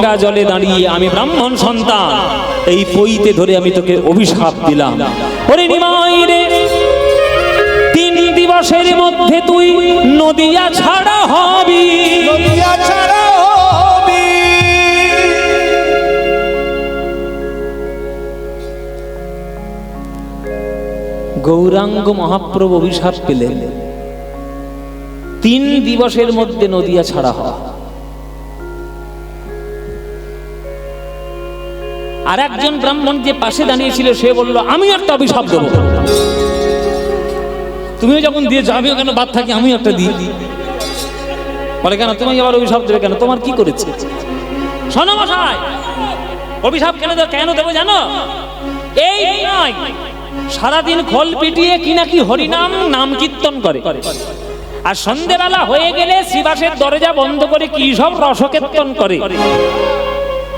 গঙ্গা জলে দাঁড়িয়ে আমি ব্রাহ্মণ সন্তান, এই পইতে ধরে আমি তোকে অভিশাপ দিলাম। ওরে নিমাই রে, 3 দিবসের মধ্যে তুই নদিয়া ছাড়া হবি। নদিয়া ছাড়া হবি। গৌরাঙ্গ মহাপ্রভু অভিশাপ পেলেন, 3 দিবসের মধ্যে নদিয়া ছাড়া হওয়া। আর একজন ব্রাহ্মণ যে পাশে দাঁড়িয়েছিল সে বলল, আমি একটা অভিশাপ দেবো। তুমিও যখন দিয়ে যাবেও কেন, বাদ থাকি আমি একটা দিই। বলে, কেন তুমি আবার অভিশাপ দেবে কেন, তোমার কি করেছে? শোনো মশাই, অভিশাপ কেন দেবো জানো? এই নয়, সারাদিন খোল পিটিয়ে কি নাকি হরিনাম নাম কীর্তন করে, আর সন্ধ্যেবেলা হয়ে গেলে শ্রীবাসের দরজা বন্ধ করে কি সব রসকীর্তন করে।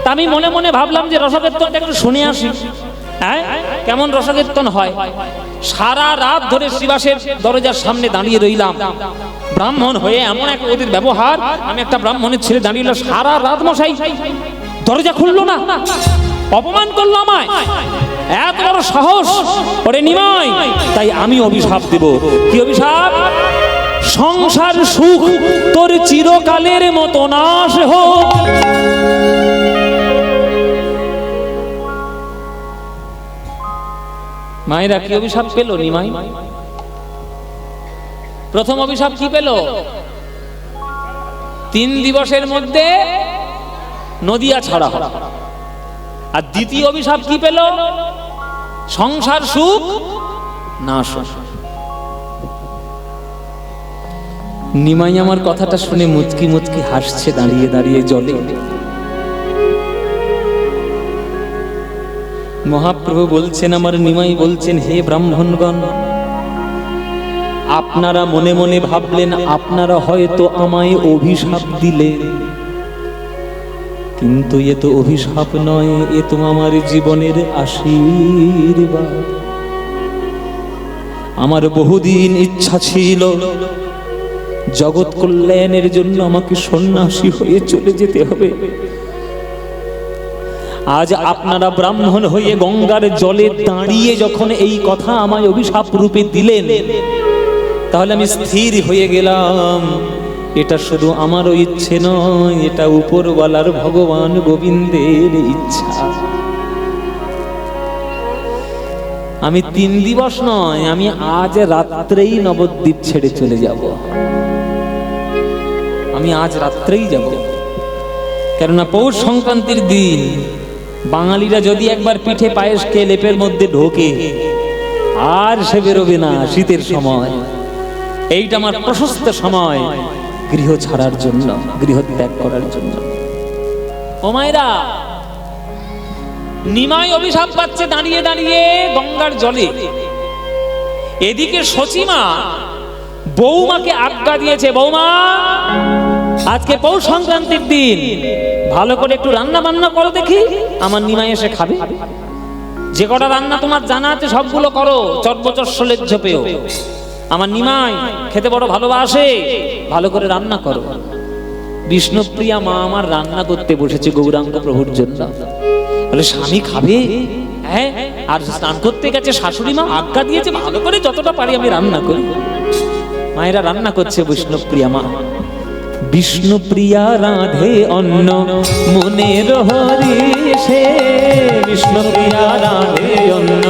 তা আমি মনে মনে ভাবলাম যে রসকীর্তনটা একটু শুনে আসি। হ্যাঁ, কেমন রসকীর্তন হয়। সারা রাত ধরে শ্রীবাসের দরজার সামনে দাঁড়িয়ে রইলাম। ব্রাহ্মণ হয়ে এমন এক ওদের ব্যবহার, আমি একটা ব্রাহ্মণের ছেলে দাঁড়িয়ে সারা রাত মশাই দরজা খুললো না, অপমান করলো আমায়, এত বড় সাহস। ওরে নিমাই, তাই আমি অভিশাপ দেব। কি অভিশাপ? সংসার সুখ তোর চিরকালের মতো নাশ হোক। মায়েরা কি অভিশাপ পেল নিমাই? প্রথম অভিশাপ কি পেল? 3 দিবসের মধ্যে নদিয়া ছাড়া হবে। আর দ্বিতীয় অভিশাপ কি পেল? সংসার সুখ নাশ। নিমাই আমার কথাটা শুনে মুচকি মুচকি হাসছে দাঁড়িয়ে দাঁড়িয়ে জলে। মহাপ্রভু বলছেন, আমার নিমাই বলছেন, হে ব্রাহ্মণগণ, আপনারা মনে মনে ভাবলেন আপনারা হয়তো আমায় অভিশাপ দিলেন, কিন্তু এ তো অভিশাপ নয়, এ তো আমার জীবনের আশীর্বাদ। আমার বহুদিন ইচ্ছা ছিল জগৎ কল্যাণের জন্য আমাকে সন্ন্যাসী হয়ে চলে যেতে হবে। আজ আপনারা ব্রাহ্মণ হয়ে গঙ্গার জলে দাঁড়িয়ে যখন এই কথা আমায় অভিশাপ রূপে দিলেন, তাহলে আমি স্থির হয়ে গেলাম, এটা শুধু আমারও ইচ্ছে নয়, এটা উপরওয়ালার ভগবান গোবিন্দের ইচ্ছা। আমি 3 দিবস নয়, আমি আজ রাত্রেই নবদ্বীপ ছেড়ে চলে যাব। আমি আজ রাত্রেই যাব, কেননা পৌষ সংক্রান্তির দিন বাঙালিরা যদি একবার পিঠে পায়েস খেয়ে লেপের মধ্যে ঢোকে, আর সে বেরোবে না শীতের সময়। এইটা আমার প্রশস্ত সময় গৃহ ছাড়ার জন্য, গৃহ ত্যাগ করার জন্য। ও মায়েরা, নিমাই অভিশাপ পাচ্ছে দাঁড়িয়ে দাঁড়িয়ে গঙ্গার জলে। এদিকে সচিমা বৌমাকে আজ্ঞা দিয়েছে, বৌমা আজকে পৌষ সংক্রান্তির দিন ভালো করে একটু রান্না বান্না করো দেখি, আমার নিমাই এসে খাবে। যে কটা রান্না তোমার জানা আছে সবগুলো করো, চর্বচস্বলের ঝোপেও। আমার নিমাই খেতে বড় ভালোবাসে, ভালো করে রান্না করো। বিষ্ণুপ্রিয়া মা আমার রান্না করতে বসেছে গৌরাঙ্গ প্রভুর জন্য। বলে, স্বামী খাবে? হ্যাঁ। আর স্নান করতে গেছে, শাশুড়ি মা আজ্ঞা দিয়েছে ভালো করে যতটা পারি আমি রান্না করি। মায়েরা রান্না করছে বিষ্ণুপ্রিয়া মা। বিষ্ণুপ্রিয়া রাধে অন্ন মনের হরিষে, বিষ্ণুপ্রিয়া রাধে অন্ন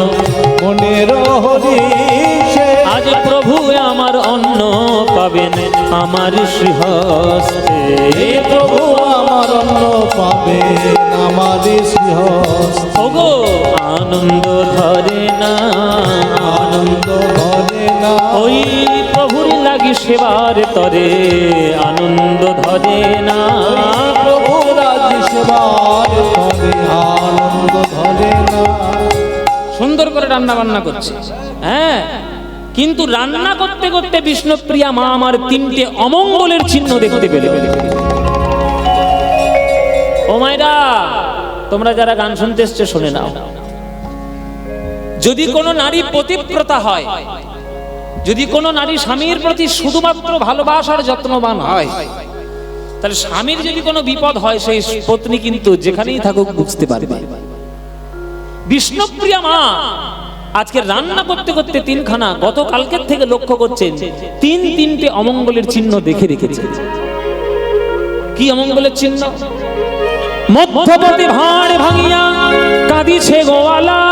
মনের হরিষে। আজ প্রভু আমার অন্ন পাবেন আমার শ্রীহস্তে। প্রভু আমার অন্ন পাবেন আমার শ্রীহস্তে। ওগো আনন্দ ধরে না, আনন্দ ধরে না, ওই প্রভুর লাগি সেবার তরে আনন্দ ধরে না। প্রভু রাজ সেবার তরে আনন্দ ধরে না। সুন্দর করে রান্না বান্না করছে। হ্যাঁ, কিন্তু রান্না করতে করতে বিষ্ণুপ্রিয়া মা আমার 3টে অমঙ্গলের চিহ্ন দেখতে পেলে। ও মায়েরা, তোমরা যারা গান শুনতে এসছো শুনে নাও। যদি কোনো নারী পতিব্রতা হয়, যদি কোনো নারী স্বামীর প্রতি শুধুমাত্র ভালোবাসার যত্নবান হয়, তাহলে স্বামীর যদি কোনো বিপদ হয় সেই পত্নী কিন্তু যেখানেই থাকুক বুঝতে পারবে। বিষ্ণুপ্রিয়া মা আজকে রান্না করতে করতে তিনখানা গতকালকের থেকে লক্ষ্য করছেন তিনটে অমঙ্গলের চিহ্ন দেখে রেখেছে। কি অমঙ্গলের চিহ্ন? মধ্যপতি ভাঁড় ভাঙিয়া কাঁদিছে গোয়ালা,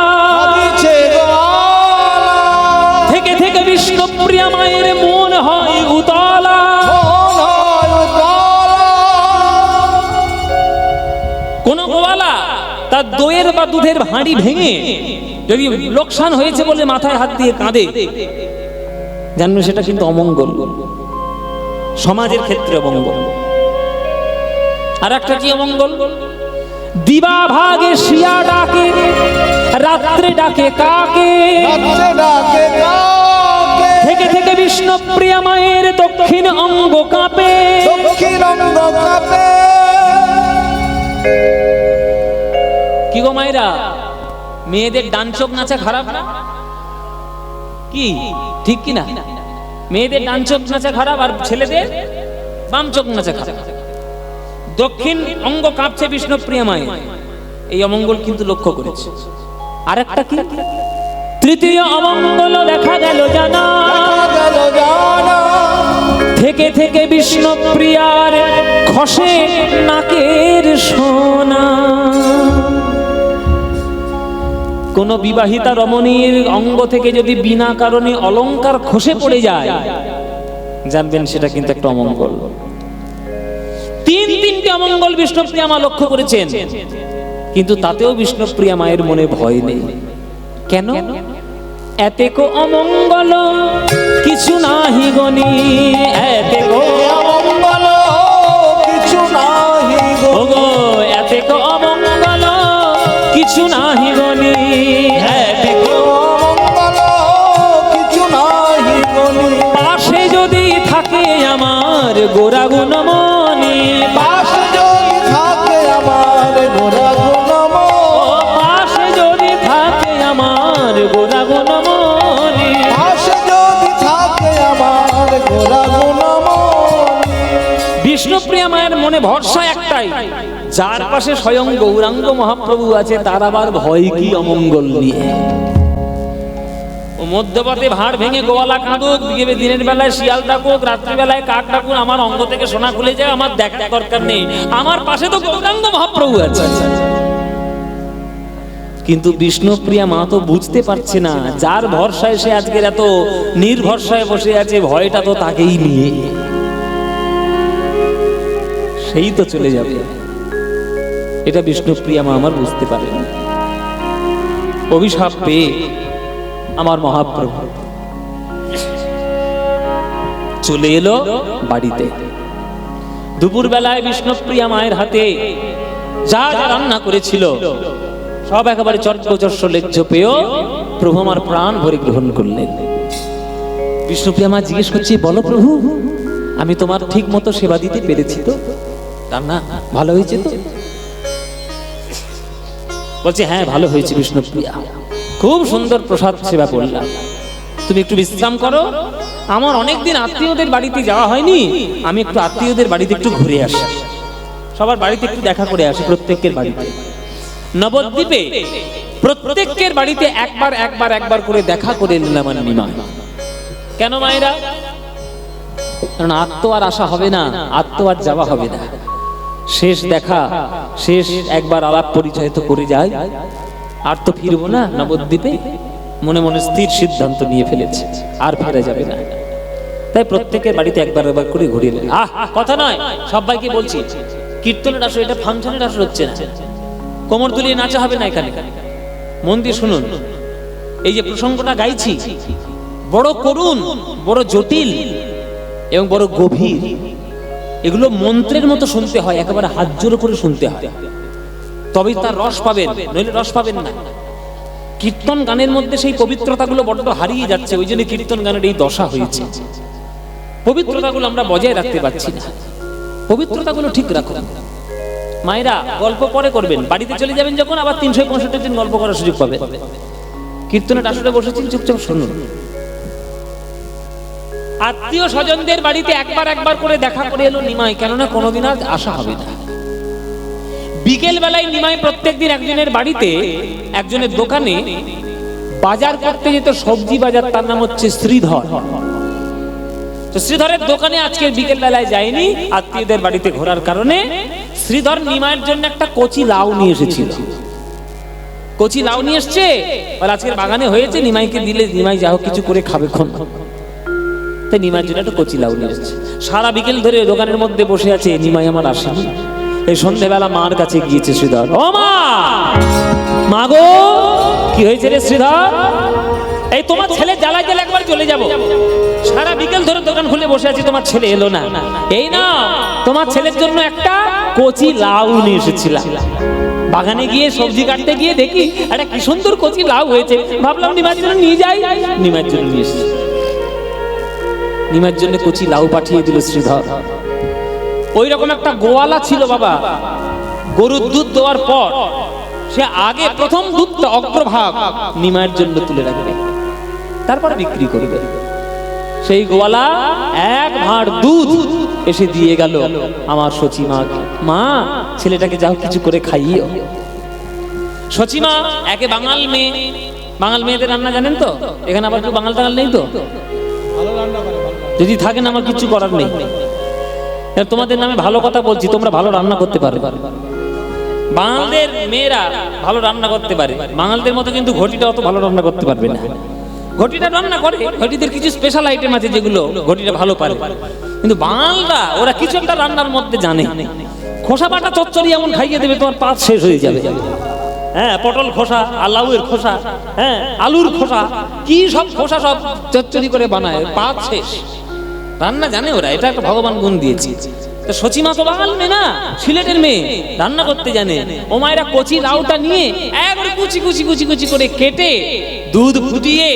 থেকে থেকে বিষ্ণুপ্রিয়া মায়ের মন হয় উতলা। কোন গোয়ালা তার দইয়ের বা দুধের হাঁড়ি ভেঙে যদি লোকসান হয়েছে বলে মাথায় হাত দিয়ে কাঁদে, জানো সেটা কিন্তু অমঙ্গল, সমাজের ক্ষেত্রে অমঙ্গল। আর একটা কি অমঙ্গল? দিবা ভাগে শিয়া ডাকে, রাত্রে ডাকে কাকে, থেকে থেকে বিষ্ণুপ্রিয়া মায়ের দক্ষিণ অঙ্গ কাঁপে। কি গো মায়েরা, মেয়েদের ডান চোখ নাচা খারাপ না? কি ঠিক কি না? মেয়েদের ডান চোখ নাচা খারাপ আর ছেলেদের বাম চোখ নাচা খারাপ। দক্ষিণ অঙ্গ কাঁপছে বিষ্ণুপ্রিয়া মায়ের, এই অমঙ্গল কিন্তু লক্ষ্য করেছে। আরেকটা কি? তৃতীয় অমঙ্গল দেখা গেল জানা, থেকে থেকে বিষ্ণুপ্রিয়ার খসে নাকের সোনা। কোন বিবাহিতা রমণীর অঙ্গ থেকে যদি বিনা কারণে অলংকার খসে পড়ে যায়, জানবেন সেটা কিন্তু একটা অমঙ্গল। তিনটে অমঙ্গল বিষ্ণুপ্রিয়া মা লক্ষ্য করেছেন, কিন্তু তাতেও বিষ্ণুপ্রিয়া মায়ের মনে ভয় নেই। কেন? এতেকো অমঙ্গল কিছু নাহি গনি, এতেকো অমঙ্গল কিছু নাহি গো, এতেকো অমঙ্গল কিছু নাহি গনি, এতেকো অমঙ্গল কিছু নাহি গনি। পাশে যদি থাকে আমার গোরা গুণমণি, পাশে যদি থাকে আমার গোরা গুণমণি, পাশে যদি থাকে আমার গোরা গুণমণি, পাশে যদি থাকে আমার গোরা গুণমণি। বিষ্ণুপ্রিয়া মায়ের মনে ভরসা একটাই, যার পাশে স্বয়ং গৌরাঙ্গ মহাপ্রভু আছে তার আবার ভয় কি অমঙ্গল নিয়ে। ও মধ্যপথে ভাঁড় ভেঙে গোয়ালা কাঁদুক, দিনের বেলায় শিয়াল ডাকুক, রাত্রিবেলায় কাক ডাকুক, আমার অঙ্গ থেকে সোনা খুলে যায়, আমার দেখা দরকার নেই, আমার পাশে তো গৌরাঙ্গ মহাপ্রভু আছে। কিন্তু বিষ্ণুপ্রিয়া মা তো বুঝতে পারছে না, যার ভরসায় সে আজকের এত নির্ভরসায় বসে আছে, ভয়টা তো তাকেই নিয়ে, সেই তো চলে যাবে। এটা বিষ্ণুপ্রিয়া মা আমার বুঝতে পারেন। অভিশাপ পেয়ে আমার মহাপ্রভু চলে এলো বাড়িতে। দুপুর বেলায় বিষ্ণুপ্রিয়া মায়ের হাতে যা যা রান্না করেছিল সব একেবারে চট্টচস্য লেজ্জ পেয়েও প্রভু আমার প্রাণ ভরে গ্রহণ করলেন। বিষ্ণুপ্রিয়া মা জিজ্ঞেস করছি, বলো প্রভু, আমি তোমার ঠিক মতো সেবা দিতে পেরেছি তো? রান্না ভালো হয়েছে তো? বলছে হ্যাঁ ভালো হয়েছে বিষ্ণুপ্রিয়া, খুব সুন্দর প্রসাদ সেবা করলাম, তুমি একটু বিশ্রাম করো, আমার অনেকদিন আত্মীয়দের বাড়িতে যাওয়া হয়নি, আমি একটু আত্মীয়দের বাড়িতে একটু ঘুরে আসি, সবার বাড়িতে একটু দেখা করে আসি, প্রত্যেকের বাড়িতে। নবদ্বীপে প্রত্যেকের বাড়িতে একবার করে দেখা করে নিলাম নিমা। কেন মায়েরা? কারণ আত্ম আর আসা হবে না, আত্ম আর যাওয়া হবে না, শেষ দেখা, শেষ একবার আলাপ পরিচয় তো করে যায়, আর তো ফিরবো না নবদ্বীপে। মনে মনে স্থির সিদ্ধান্ত নিয়ে ফেলেছে, আর ফেরা যাবে না। তাই প্রত্যেকের বাড়িতে একবার করে ঘুরিয়ে নেয়। কথা নয়, সবাইকে বলছি, কীর্তনের আসর, এটা ফাংশনের আসর হচ্ছে না, কোমর দুলিয়ে নাচা হবে না এখানে। মন দিয়ে শুনুন, এই যে প্রসঙ্গটা গাইছি বড় করুণ, বড় জটিল এবং বড় গভীর, এগুলো মন্ত্রের মতো শুনতে হয়, একেবারে হাত জোড়ো করে শুনতে হয়, তবেই তার রস পাবেন, নইলে রস পাবেন না। কীর্তন গানের মধ্যে সেই পবিত্রতাগুলো বড্ড হারিয়ে যাচ্ছে, ওই জন্য কীর্তন গানের এই দশা হয়েছে। পবিত্রতাগুলো আমরা বজায় রাখতে পারছি না, পবিত্রতাগুলো ঠিক রাখুন। মায়েরা গল্প পরে করবেন, বাড়িতে চলে যাবেন যখন, আবার 365 দিন গল্প করার সুযোগ পাবেন। কীর্তনের আসরে বসেছি, চুপচাপ শুনুন। আত্মীয় স্বজনদের বাড়িতে একবার একবার করে দেখা করে এলো নিমাই, কেননা কোনোদিন আর আসা হবে না। বিকেল বেলায় নিমাই প্রত্যেকদিন একজনের বাড়িতে, একজনের দোকানে বাজার করতে যেত, সবজি বাজার, তার নাম হচ্ছে শ্রীধর। তো শ্রীধরের দোকানে আজকে বিকেল বেলায় যায়নি আত্মীয়দের বাড়িতে ঘোরার কারণে। শ্রীধর নিমাইয়ের জন্য একটা কচি লাউ নিয়ে এসেছিল। কচি লাউ নিয়ে এসছে, বলে আজকের বাগানে হয়েছে, নিমাইকে দিলে নিমাই যা হোক কিছু করে খাবে খন। তাই নিমাইয়ের জন্য একটা কচি লাউ নিয়ে এসছে। সারা বিকেল ধরে দোকানের মধ্যে বসে আছে, নিমাই আমার আসেনি। এই সন্ধ্যেবেলা মার কাছে গিয়েছে শ্রীধর। ও মা, মা গো, কি হয়েছে রে শ্রীধর? এই তোমার ছেলে জ্বালায় জ্বালা একবার চলে যাব, সারা বিকেল ধরে দোকান খুলে বসে আছি, তোমার ছেলে এলো না। এই না, তোমার ছেলের জন্য একটা কচি লাউ নিয়ে এসেছিলাম। বাগানে গিয়ে সবজি কাটতে গিয়ে দেখি একটা কি সুন্দর কচি লাউ হয়েছে, ভাবলাম নিমাইয়ের জন্য নিয়ে যাই। নিমাইয়ের জন্য নিয়ে এসেছি। নিমাইয়ের জন্য কচি লাউ পাঠিয়ে দিল শ্রীধর। ওই রকম একটা গোয়ালা ছিল বাবা, গরুর দুধ দেওয়ার পর সে আগে প্রথম দুধটা অগ্রভাগ নিমাইয়ের জন্য তুলে রাখবে, তারপরে বিক্রি করবে। সেই গোয়ালা এক ভাঁড় দুধ এসে দিয়ে গেল আমার সচিমা। মা, ছেলেটাকে যাও কিছু করে খাইও। সচিমা একে বাঙাল মেয়ে, বাঙাল মেয়েদের রান্না জানেন তো? এখানে আবার কেউ বাঙাল টাঙাল নেই তো? যদি থাকেন আমার কিছু করার নেই, তোমাদের নামে ভালো কথা বলছি, তোমরা ভালো রান্না করতে পারবে। বাঙালদের মেয়েরা ভালো রান্না করতে পারে, বাঙালদের মতো কিন্তু ঘটিটা অত ভালো রান্না করতে পারবে না। ঘটিটা রান্না করে, ঘটিদের কিছু স্পেশাল আইটেম আছে যেগুলো ঘটিটা ভালো পারে, কিন্তু বাঙালরা ওরা কিছু একটা রান্নার মধ্যে জানে। খোসা বাটা চচ্চড়ি এমন খাইয়ে দেবে তোমার পাত শেষ হয়ে যাবে। হ্যাঁ, পটল খোসা আর লাউয়ের খোসা, হ্যাঁ আলুর খোসা, কি সব খোসা সব চচ্চড়ি করে বানায়, পাত শেষ। রান্না জানে ওরা, এটা একটা ভগবান গুণ দিয়েছে। সচিমা তো বাঙাল মেয়ে না, সিলেটের মেয়ে, রান্না করতে জানে। ও মায়েরা কচি লাউটা নিয়ে একবারে কুচি কুচি কুচি কুচি করে কেটে দুধ ফুটিয়ে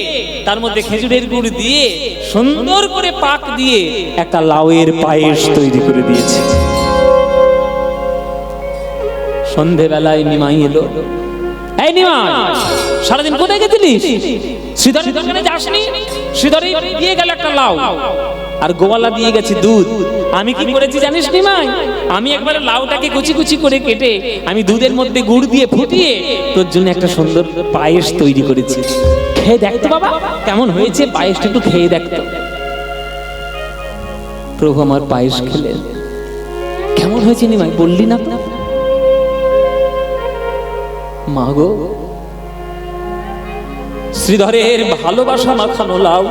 তার মধ্যে খেজুরের গুড় দিয়ে সুন্দর করে পাক দিয়ে একটা লাউয়ের পায়েস তৈরি করে দিয়েছে। সন্ধেবেলায় নিমাই এলো। এই নিমাই, সারাদিন কোথায় গেছিলিস? শ্রীধরের দোকানে যাসনি? শ্রীধরে দিয়ে গেল একটা লাউ, আর গোয়ালা দিয়ে গেছে দুধ। আমি কি করেছি জানিস নিমাই? আমি একবার লাউটাকে কুচি কুচি করে কেটে আমি দুধের মধ্যে গুড় দিয়ে ফুটিয়ে তোর জন্য একটা সুন্দর পায়েস তৈরি করেছি। খেয়ে দেখতো বাবা কেমন হয়েছে, পায়েসটা একটু খেয়ে দেখতো। প্রভু আমার পায়েস খেলে কেমন হয়েছে নিমাই বললি না? মা গো, শ্রীধরের ভালোবাসা মাখানো লাউ,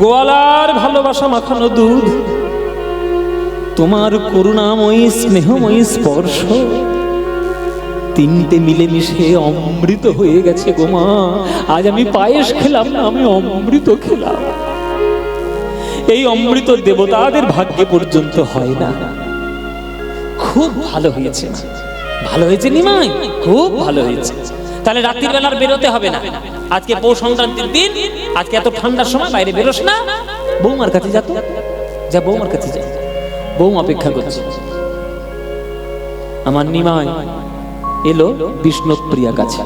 গোয়ালার ভালোবাসা মাখানো দুধ, তোমার করুণাময়ী স্নেহময়ী স্পর্শ, তিনটে মিলেমিশে অমৃত হয়ে গেছে গো মা। আজ আমি পায়েস খেলাম না, আমি অমৃত খেলাম। এই অমৃত দেবতাদের ভাগ্যে পর্যন্ত হয় না। খুব ভালো হয়েছে, ভালো হয়েছে নিমাই, খুব ভালো হয়েছে। তাহলে রাত্রির বেলার বেরোতে হবে না। আজকে পৌষ সংক্রান্তির দিন, আজকে এত ঠান্ডার সময় বাইরে বেরোস না, বৌমার কাছে যা, তো যা বৌমার কাছে যা, বৌমা অপেক্ষা করছে। আমার নিমাই এলো বিষ্ণুপ্রিয়ার কাছে।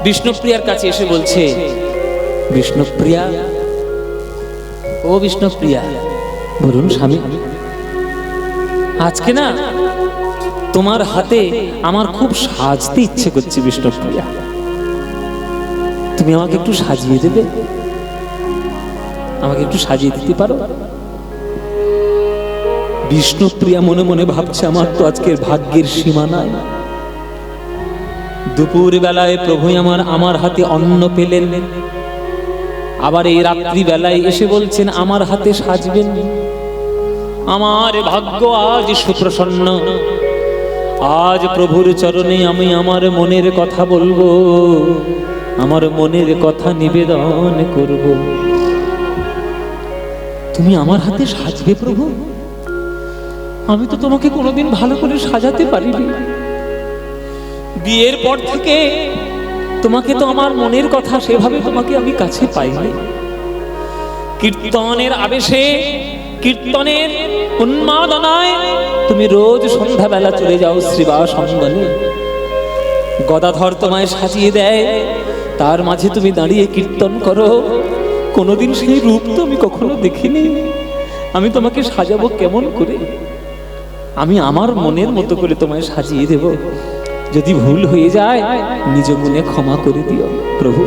বিষ্ণুপ্রিয়ার কাছে এসে বলছে, বিষ্ণুপ্রিয়া, ও বিষ্ণুপ্রিয়া। বলুন স্বামী। আজকে না তোমার হাতে আমার খুব সাজতে ইচ্ছে করছে বিষ্ণুপ্রিয়া, তুমি আমাকে একটু সাজিয়ে দেবে? আমাকে একটু সাজিয়ে দিতে পারো? বিষ্ণুপ্রিয়া মনে মনে ভাবছে, আমার তো আজকের ভাগ্যের সীমা নাই। দুপুর বেলায় প্রভু আমার হাতে অন্ন পেলেন, আবার এই রাত্রি বেলায় এসে বলছেন আমার হাতে সাজবেন। আমার ভাগ্য আজ সুপ্রসন্ন। আজ প্রভুর চরণে আমি আমার মনের কথা বলবো, আমার মনের কথা নিবেদন করব। তুমি আমার হাতে সাজবে প্রভু? আমি তো তোমাকে কোনোদিন ভালো করে সাজাতে পারিনি। বিয়ের পর থেকে তোমাকে তো আমার মনের কথা সেভাবে তোমাকে আমি কাছে পাইনি। কীর্তনের আবেশে, কীর্তনের উন্মাদনায় তুমি রোজ সন্ধ্যাবেলা চলে যাও শ্রীবাস অঙ্গনে। গদাধর তোমায় সাজিয়ে দেয়, তার মাঝে তুমি দাঁড়িয়ে কীর্তন করো। কোনোদিন সেই রূপ তো আমি কখনো দেখিনি। আমি তোমাকে সাজাবো কেমন করে? আমি আমার মনের মতো করে তোমায় সাজিয়ে দেব। যদি ভুল হয়ে যায় নিজ গুণে ক্ষমা করে দিও প্রভু।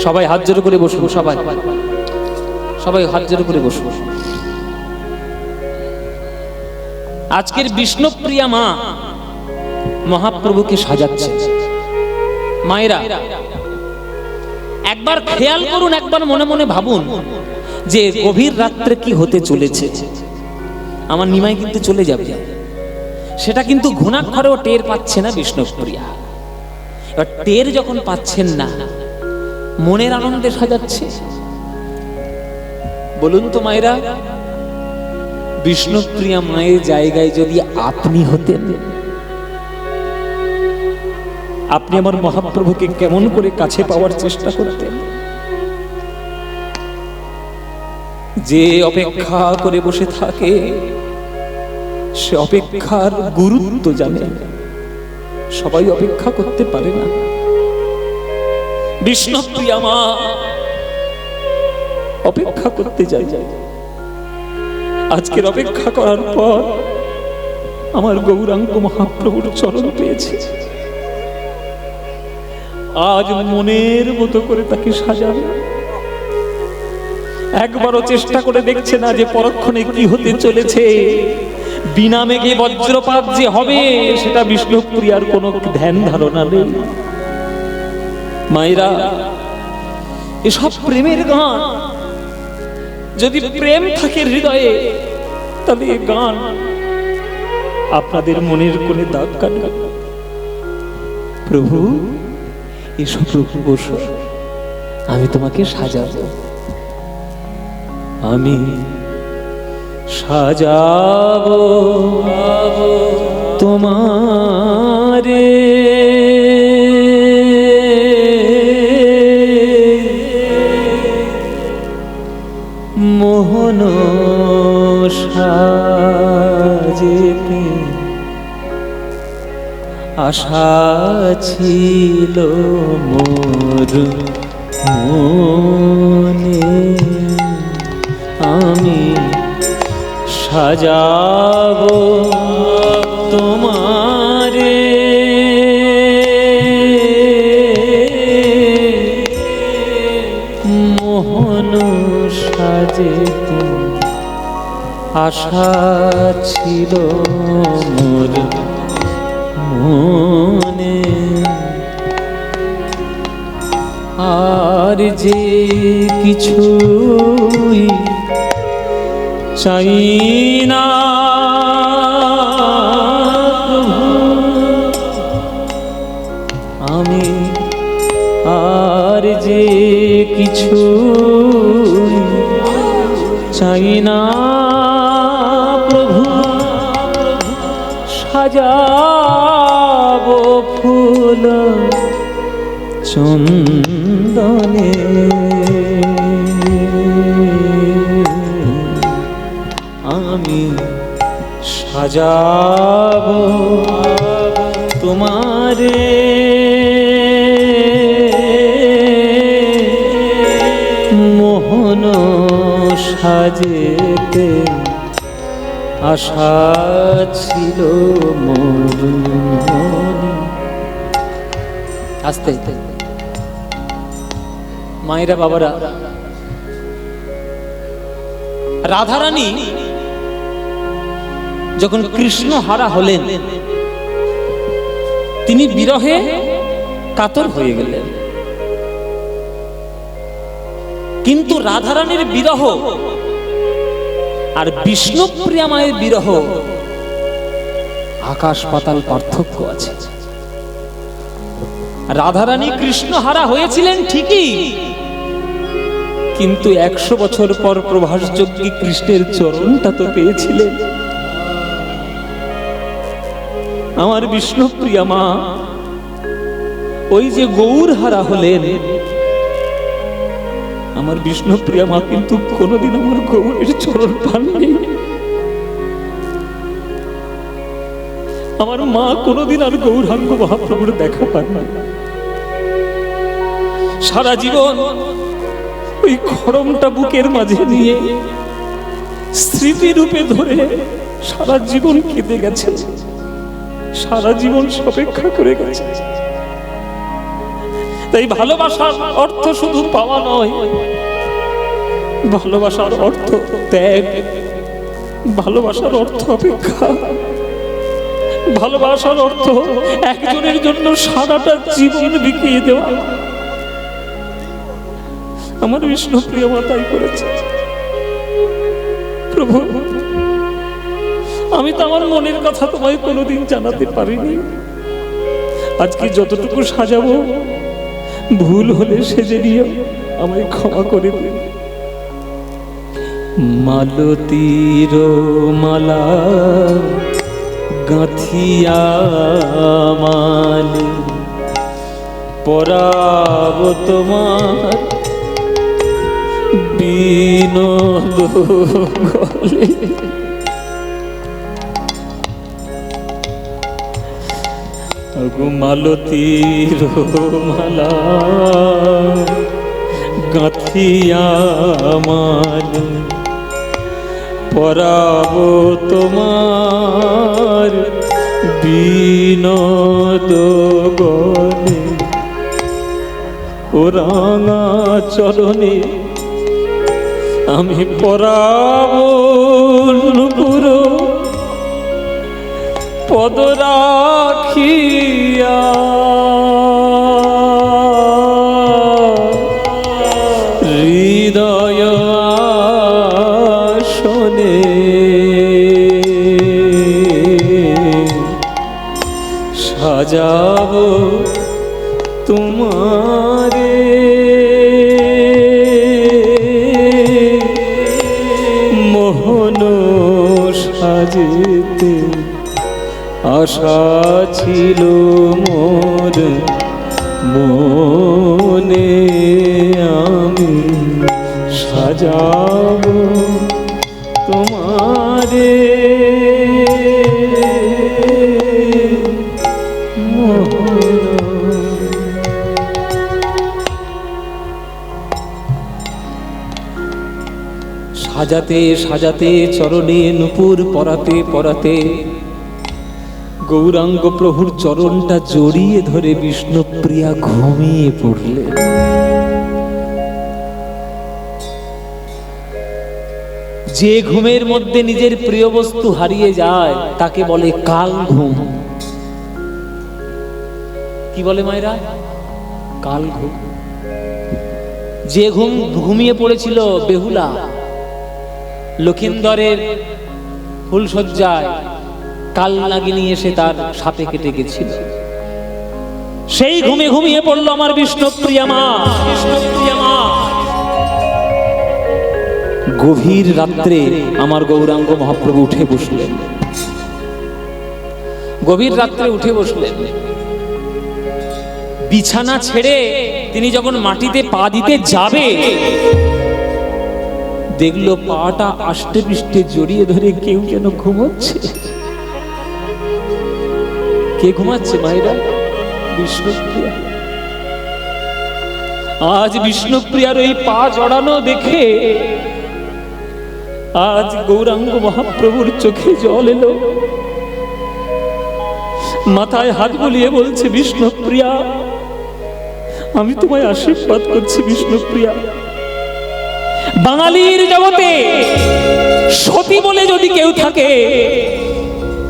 সবাই হাত জোড় করে বসবো, সবাই সবাই হাত জোড় করে বসবো। আজকের বিষ্ণুপ্রিয়া মা মহাপ্রভুকে সাজাচ্ছে। মায়েরা একবার খেয়াল করুন, একবার মনে মনে ভাবুন যে গভীর রাত্রে কি হতে চলেছে। আমার নিমাই কিন্তু চলে যাবে, সেটা কিন্তু ঘুণাক্ষরেও টের পাচ্ছে না বিষ্ণুপ্রিয়া। এবার টের যখন পাচ্ছেন না, মনের আনন্দে সাজাচ্ছে। বলুন তো মায়েরা, বিষ্ণুপ্রিয়া মায়ের জায়গায় যদি আপনি হতেন, আপনি আমার মহাপ্রভুকে কেমন করে কাছে পাওয়ার চেষ্টা করতেন? যে অপেক্ষা করে বসে থাকে সে অপেক্ষার গুরুত্ব জানে। সবাই অপেক্ষা করতে পারে না। বিষ্ণুপ্রিয়া মা অপেক্ষা করতে যায়। আজকের অপেক্ষা করার পর আমার গৌরাঙ্গ মহাপ্রভুর চরণ পেয়েছে। আজ মনের মতো করে তাকে সাজাবে। একবারও চেষ্টা করে দেখছে না যে পরক্ষণে কি হতে চলেছে। বিনা মেঘে বজ্রপাত যে হবে সেটা বিষ্ণুপ্রিয়ার কোনো ধ্যান ধারণা নেই। মায়েরা, এসব প্রেমের গান। যদি প্রেম থাকে হৃদয়ে, তবে এই গান আপনাদের মনের কোণে দাগ কাটবে। প্রভু এসব, প্রভু বসো, আমি তোমাকে সাজাবো। আমি সাজাবো তোমারে মোহন সাজেতে। আশা ছিল মোর মনে, আমি সাজাবো তোমারে মোহন সাজেতে। আশা ছিল মোর মনে, আর যে কিছুই চাই না আমি, আর যে কিছুই চাই না প্রভু। সাজাবো ফুল চন্দনে, আমি সাজাবো তোমারে মোহন সাজেতে। আশা ছিল মোর মনে। আস্তে মায়েরা, বাবারা, রাধারানী যখন কৃষ্ণ হারা হলেন, তিনি বিরহে কাতর হয়ে গেলেন। কিন্তু রাধারানীর বিরহ আর বিষ্ণুপ্রিয়া মায়ের বিরহ আকাশ পাতাল পার্থক্য আছে। রাধারানী কৃষ্ণ হারা হয়েছিলেন ঠিকই, কিন্তু 100 বছর পর প্রভাসযোগ্যী কৃষ্ণের চরণটা তো পেয়েছিলেন। আমার বিষ্ণুপ্রিয়া মা ওই যে গৌর হারা হলেন, আমার বিষ্ণুপ্রিয়া মা কিন্তু কোনোদিন আমার গৌরের চরণ পাননি। আমার মা কোনোদিন আর গৌরাঙ্গ মহাপ্রভুর দেখা পান না। সারা জীবন ওই খড়মটা বুকের মাঝে নিয়ে স্মৃতি রূপে ধরে সারা জীবন কেঁদে গেছে, সারা জীবন অপেক্ষা করে গেছে। তাই ভালোবাসার অর্থ শুধু পাওয়া নয়, ভালোবাসার অর্থ ত্যাগ, ভালোবাসার অর্থ অপেক্ষা, ভালোবাসার অর্থ একজনের জন্য সারাটা জীবন বিকিয়ে দেওয়া। আমার বিষ্ণুপ্রিয় মা তাই করেছে। প্রভু, আমি তো আমার মনের কথা তোমায় কোনোদিন জানাতে পারিনি। আজকে যতটুকু সাজাবো ভুল হলে সেজে নিও, আমায় ক্ষমা করে দিও। মালতীর মালা গাঁথিয়া মালি পরাব তোমার বিনোদ গলে। মালতীর মালা গাঁথিয়া মালি পরাব তোমার বিনোদ গলে। ও রাঙা চরণে আমি পরাব নূপুর পদ রাখিয়া। হৃদয় আসনে সাজাব তোমারে। মোহন সাজেতে আশা ছিল মোর মনে, আমি সাজাব তোমারে। সাজাতে সাজাতে চরণে নূপুর পরাতে পরাতে গৌরাঙ্গ প্রভুর চরণটা জড়িয়ে ধরে বিষ্ণুপ্রিয়া ঘুমিয়ে পড়লেন। যে ঘুমের মধ্যে নিজের প্রিয় বস্তু হারিয়ে যায় তাকে বলে কাল ঘুম। কি বলে মায়েরা? কাল ঘুম। যে ঘুম ঘুমিয়ে পড়েছিল বেহুলা লক্ষিন্দরের ফুলসজ্জায়, কাল নাগিনী এসে তার সাপে কেটে গেছিল, সেই ঘুমে ঘুমিয়ে পড়লো আমার বিষ্ণুপ্রিয়া মা। বিষ্ণুপ্রিয়া মা গভীর রাত্রে আমার গৌরাঙ্গ মহাপ্রভু উঠে বসলেন। গভীর রাত্রে উঠে বসলেন, বিছানা ছেড়ে তিনি যখন মাটিতে পা দিতে যাবে দেখলো পাটা আষ্টে পৃষ্ঠে জড়িয়ে ধরে কেউ যেন ঘুমোচ্ছে। কে ঘুমাচ্ছে মায়েরা? বিষ্ণুপ্রিয়া। আজ বিষ্ণুপ্রিয়ার ওই পা জড়ানো দেখে আজ গৌরাঙ্গ মহাপ্রভুর চোখে জল এলো, মাথায় হাত বুলিয়ে বলছে, বিষ্ণুপ্রিয়া আমি তোমায় আশীর্বাদ করছি। বিষ্ণুপ্রিয়া, বাঙালির জগতে সতী বলে যদি কেউ থাকে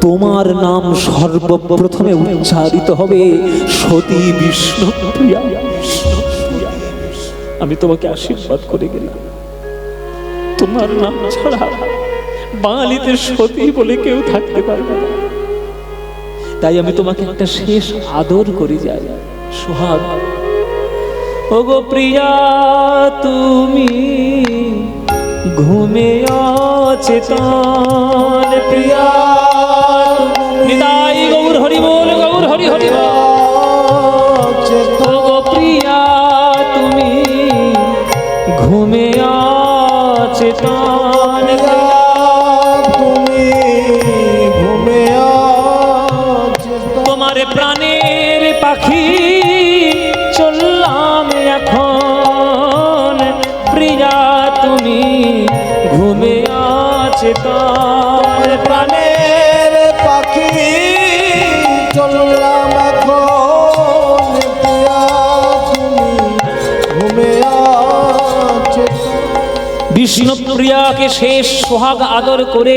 তোমার নাম সর্বপ্রথমে উচ্চারিত হবে সতী বিষ্ণুপ্রিয়া। আমি তোমাকে আশীর্বাদ করে গেলাম, তোমার নাম ছাড়া বাঙালিতে সতী বলে কেউ থাকতে পারবে না। তাই আমি তোমাকে একটা শেষ আদর করে যাই, সোহাগ। ওগো প্রিয়া তুমি ঘুমে অচেতন, প্রিয়া নিতাই গৌর হরি বল, গৌর হরি হরি বল। ওগো প্রিয়া তুমি ঘুমে অচেতন, তুমি ঘুমে তোমার প্রাণের পাখি চললাম এখন চেতন প্রাণের পাখি চললাম এখন প্রিয়া তুমি ঘুমে আছো। বিষ্ণুপ্রিয়াকে শেষ সোহাগ আদর করে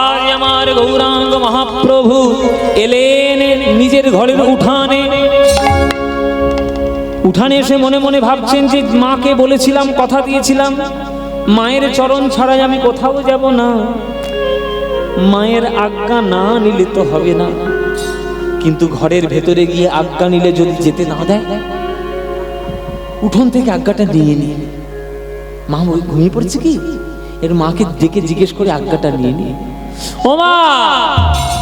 আজ আমার গৌরাঙ্গ মহাপ্রভু এলেন নিজের ঘরের উঠানে। উঠানে এসে মনে মনে ভাবছেন যে মাকে বলেছিলাম, কথা দিয়েছিলাম, মায়ের চরণ ছাড়াই আমি কোথাও যাব না, মায়ের আজ্ঞা না নিলে তো হবে না। কিন্তু ঘরের ভেতরে গিয়ে আজ্ঞা নিলে যদি যেতে না দেয়, উঠোন থেকে আজ্ঞাটা নিয়ে নি। মা ওই ঘুমিয়ে পড়ছে কি, এর মাকে ডেকে জিজ্ঞেস করে আজ্ঞাটা নিয়ে নি। ও মা,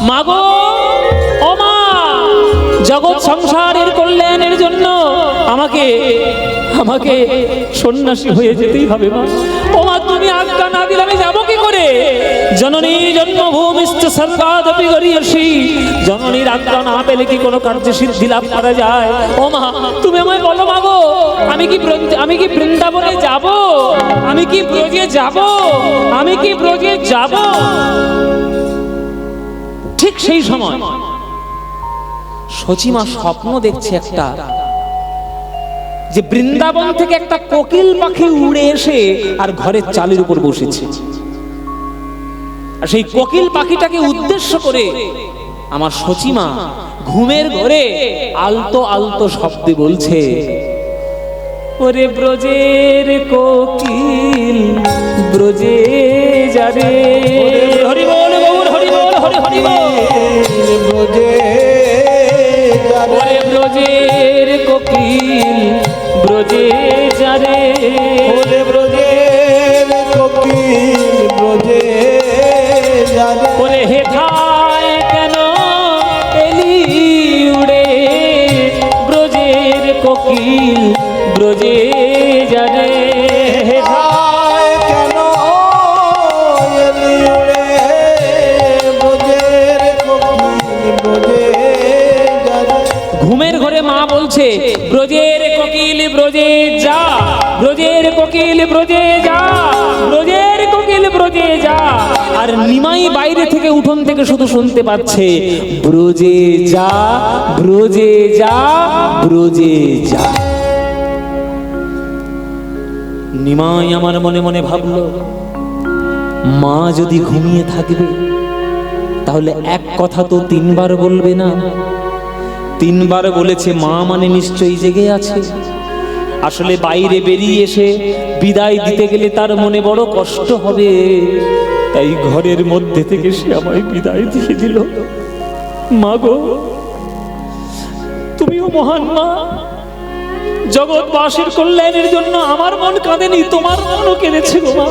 মাগো, ও মা, জগৎ সংসারের কল্যাণের জন্য আমাকে আমাকে সন্ন্যাসী হয়ে যেতেই হবে মা। ও মা, তুমি আজ্ঞা না দিলে আমি যাবো কি করে? জননী জন্মভূমিশ্চ স্বর্গাদপি গরীয়সী। জননীর আজ্ঞা না পেলে কি কোনো কার্য সিদ্ধি লাভ করা যায়? ও মা, তুমি আমায় বলো মাগো, আমি কি বৃন্দাবনে যাব? আমি কি ব্রজে যাব? আমি কি ব্রজে যাব? ঠিক সেই সময় সচিমা স্বপ্ন দেখছে একটা, যে বৃন্দাবন থেকে একটা কোকিল পাখি উড়ে এসে আর ঘরের চালের উপর বসেছে। আর সেই কোকিল পাখিটাকে উদ্দেশ্য করে আমার সচিমা ঘুমের ঘরে আলতো আলতো শব্দে বলছে, ওরে ব্রজের কোকিল ব্রজে যারে। হরি বল গৌর, হরি বল, হরি হরি বল। ব্রজে ওরে ব্রজের কোকিল ব্রজে যারে। ওরে ব্রজের কোকিল ব্রজে যারে। ওরে হেথায় কেন এলি উড়ে, ব্রজের কোকিল ব্রজে যারে। হেথায় কেন এলি উড়ে, ব্রজের কোকিল ব্রজে যারে। ঘুমের ঘরে মা বলছে, ব্রজের কোকিল ব্রজে যা, ব্রজের কোকিল ব্রজে যা, ব্রজের কোকিল ব্রজে যা। আর নিমাই বাইরে থেকে উঠোন থেকে শুধু শুনতে পাচ্ছে, ব্রজে যা, ব্রজে যা, ব্রজে যা। নিমাই আমার মনে মনে ভাবলো, মা যদি ঘুমিয়ে থাকবে তাহলে এক কথা তো তিনবার বলবে না। তিনবার বলেছে, মা মানে নিশ্চয়ই জেগে আছে। আসলে বাইরে বেরিয়ে এসে বিদায় দিতে গেলে তার মনে বড় কষ্ট হবে, তাই ঘরের মধ্যে থেকে সে আমায় বিদায় দিয়ে দিল। মা গো, তুমিও মহান মা, জগৎবাসীর কল্যাণের জন্য আমার মন কাঁদেনি, তোমার মনও কেঁদেছে গো মা।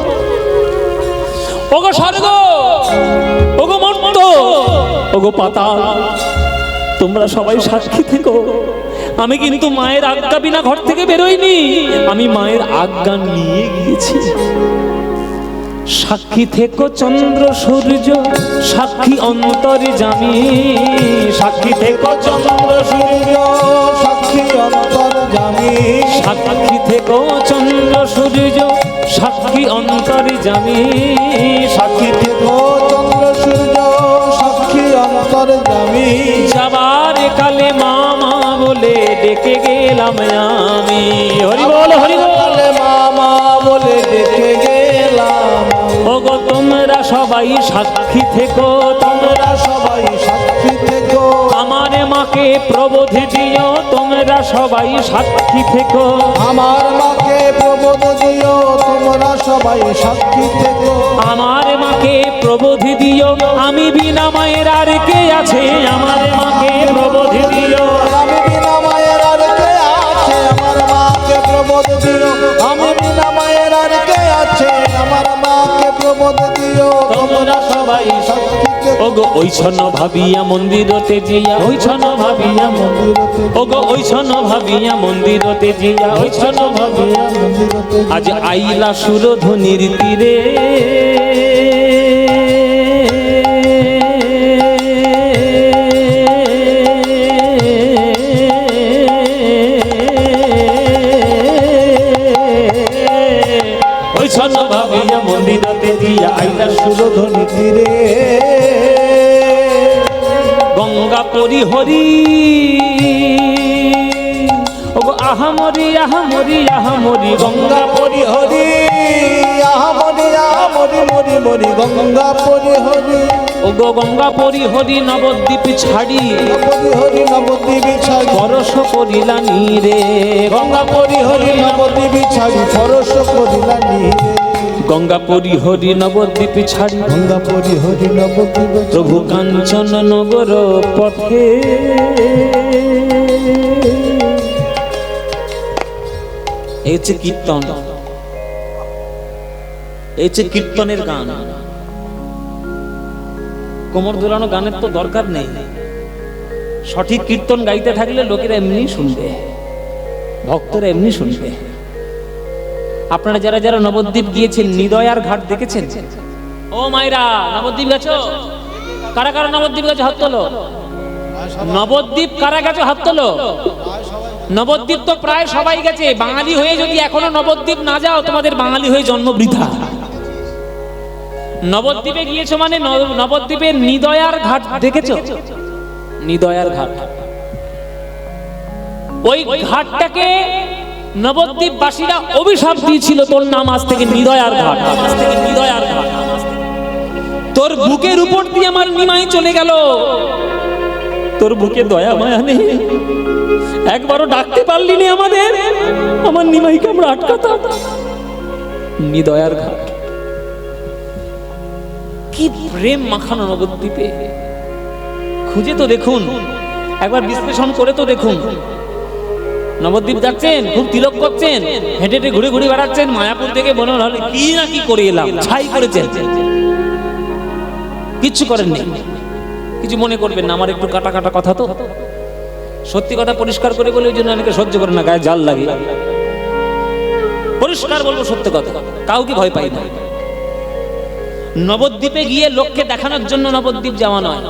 ওগো স্বর্গ, ওগো মর্ত, ওগো পাতাল, তোমরা সবাই সাক্ষী থেকো। আমি কিন্তু মায়ের আজ্ঞা বিনা ঘর থেকে বেরোইনি, আমি মায়ের আজ্ঞা নিয়ে গিয়েছি। সাক্ষী থেকো চন্দ্র সূর্য, সাক্ষী অন্তর্যামী। সাক্ষী থেকো চন্দ্র সূর্য, সাক্ষী অন্তর্যামী। সাক্ষী থেকো চন্দ্র সূর্য, সাক্ষী অন্তর্যামী। সাক্ষী থেকো চন্দ্র সূর্য, সাক্ষী অন্তর্যামী। যাবার কালে মামা বলে ডেকে গেলাম আমি। হরি বল, হরি বল। মামা বলে ডেকে গেলাম। ওগো তোমরা সবাই সাক্ষী থেকো, তোমরা সবাই সাক্ষী থেকো। আমার মাকে প্রবোধ দিও, তোমরা সবাই সাক্ষী থেকো। আমার মাকে প্রবোধ দিও, তোমরা সবাই সাক্ষী থেকো। আমার মাকে প্রবোধ দিও, আমি বিনা মায়ের আর কে আছে? আমার মাকে প্রবোধ দিও, আমি বিনা মায়ের আর কে আছে? আমার মাকে প্রবোধ দিও, আমি বিনা মায়ের আর কে আছে? আমার মাকে প্রবোধ দিও, তোমরা সবাই সাক্ষী থেকো। ওগো ওইছন ভাবিয়া মন্দিরতে জিয়া, ওইছন ভাবিয়া মন্দিরতে, ওগো ওইছন ভাবিয়া মন্দিরতে জিয়া, ওইছন ভাবিয়া মন্দিরতে আজ আইলা সুরধ্বনির তীরে। ওইছন ভাবিয়া মন্দিরতে জিয়া, আইলা সুর গঙ্গা পরিহরি ওগো আহামরি আহামরি আহামরি গঙ্গা পরিহরি আহামরি আহামরি মরি মরি গঙ্গা পরিহরি ওগো গঙ্গা পরিহরি নবদ্বীপ ছাড়ি পরিহরি নবদ্বীপ ছাড়ি পরশ করিলানি রে গঙ্গা পরিহরি নবদ্বীপ ছাড়ি পরশ করিলানি রে গঙ্গা পরিহরি নবদ্বীপ ছাড়ি গঙ্গা পরিহরি নবদ্বীপ প্রভু কাঞ্চন নগর পথে এই হচ্ছে কীর্তন, এই হচ্ছে কীর্তনের গান। কোমর দোলানো গানের তো দরকার নেই। সঠিক কীর্তন গাইতে থাকলে লোকেরা এমনি শুনবে, ভক্তরা এমনি শুনবে। আপনারা যারা যারা নবদ্বীপ গিয়েছেন, নিদয়ার ঘাট দেখেছেন? ও মায়েরা, নবদ্বীপ গেছো? কারা কারা নবদ্বীপ গেছো হাত তোলো। নবদ্বীপ কারা গেছো হাত তোলো। নবদ্বীপ তো প্রায় সবাই গেছে। বাঙালি হয়ে যদি এখনো নবদ্বীপ না যাও, তোমাদের বাঙালি হয়ে জন্ম বৃথা। নবদ্বীপে গিয়েছো মানে নবদ্বীপের নিদয়ার ঘাট দেখেছো? নিদয়ার ঘাট, ওই ঘাটটাকে নবদ্বীপবাসীরা অভিশাপ দিয়েছিল, তোর নাম আজ থেকে নিদয়ার ঘাট, আজ থেকে নিদয়ার ঘাট। তোর বুকের উপর দিয়ে আমার নিমাই চলে গেল, তোর বুকে দয়া মায়া নেই, একবারও ডাকতে পারলি না আমাদের, আমার নিমাইকে আমরা আটকাতাম। নিদয়ার ঘাট, কি প্রেম মাখানো নবদ্বীপে। খুঁজে তো দেখুন, একবার বিশ্লেষণ করে তো দেখুন। নবদ্বীপ যাচ্ছেন, খুব তিলক করছেন, হেঁটে হেঁটে ঘুরে ঘুরে বেড়াচ্ছেন, মায়াপুর থেকে মনে হলো কি না কি করে এলাম, ছাই করেছেন, কিচ্ছু করেননি। কিছু মনে করবেন না, আমার একটু কাটা কাটা কথা তো, সত্যি কথা পরিষ্কার করে বলে, ওই জন্য অনেকে সহ্য করে না, গায়ে জাল লাগে। পরিষ্কার বলবো সত্য কথা, কাউকে ভয় পাই না। নবদ্বীপে গিয়ে লোককে দেখানোর জন্য নবদ্বীপ যাওয়া নয়।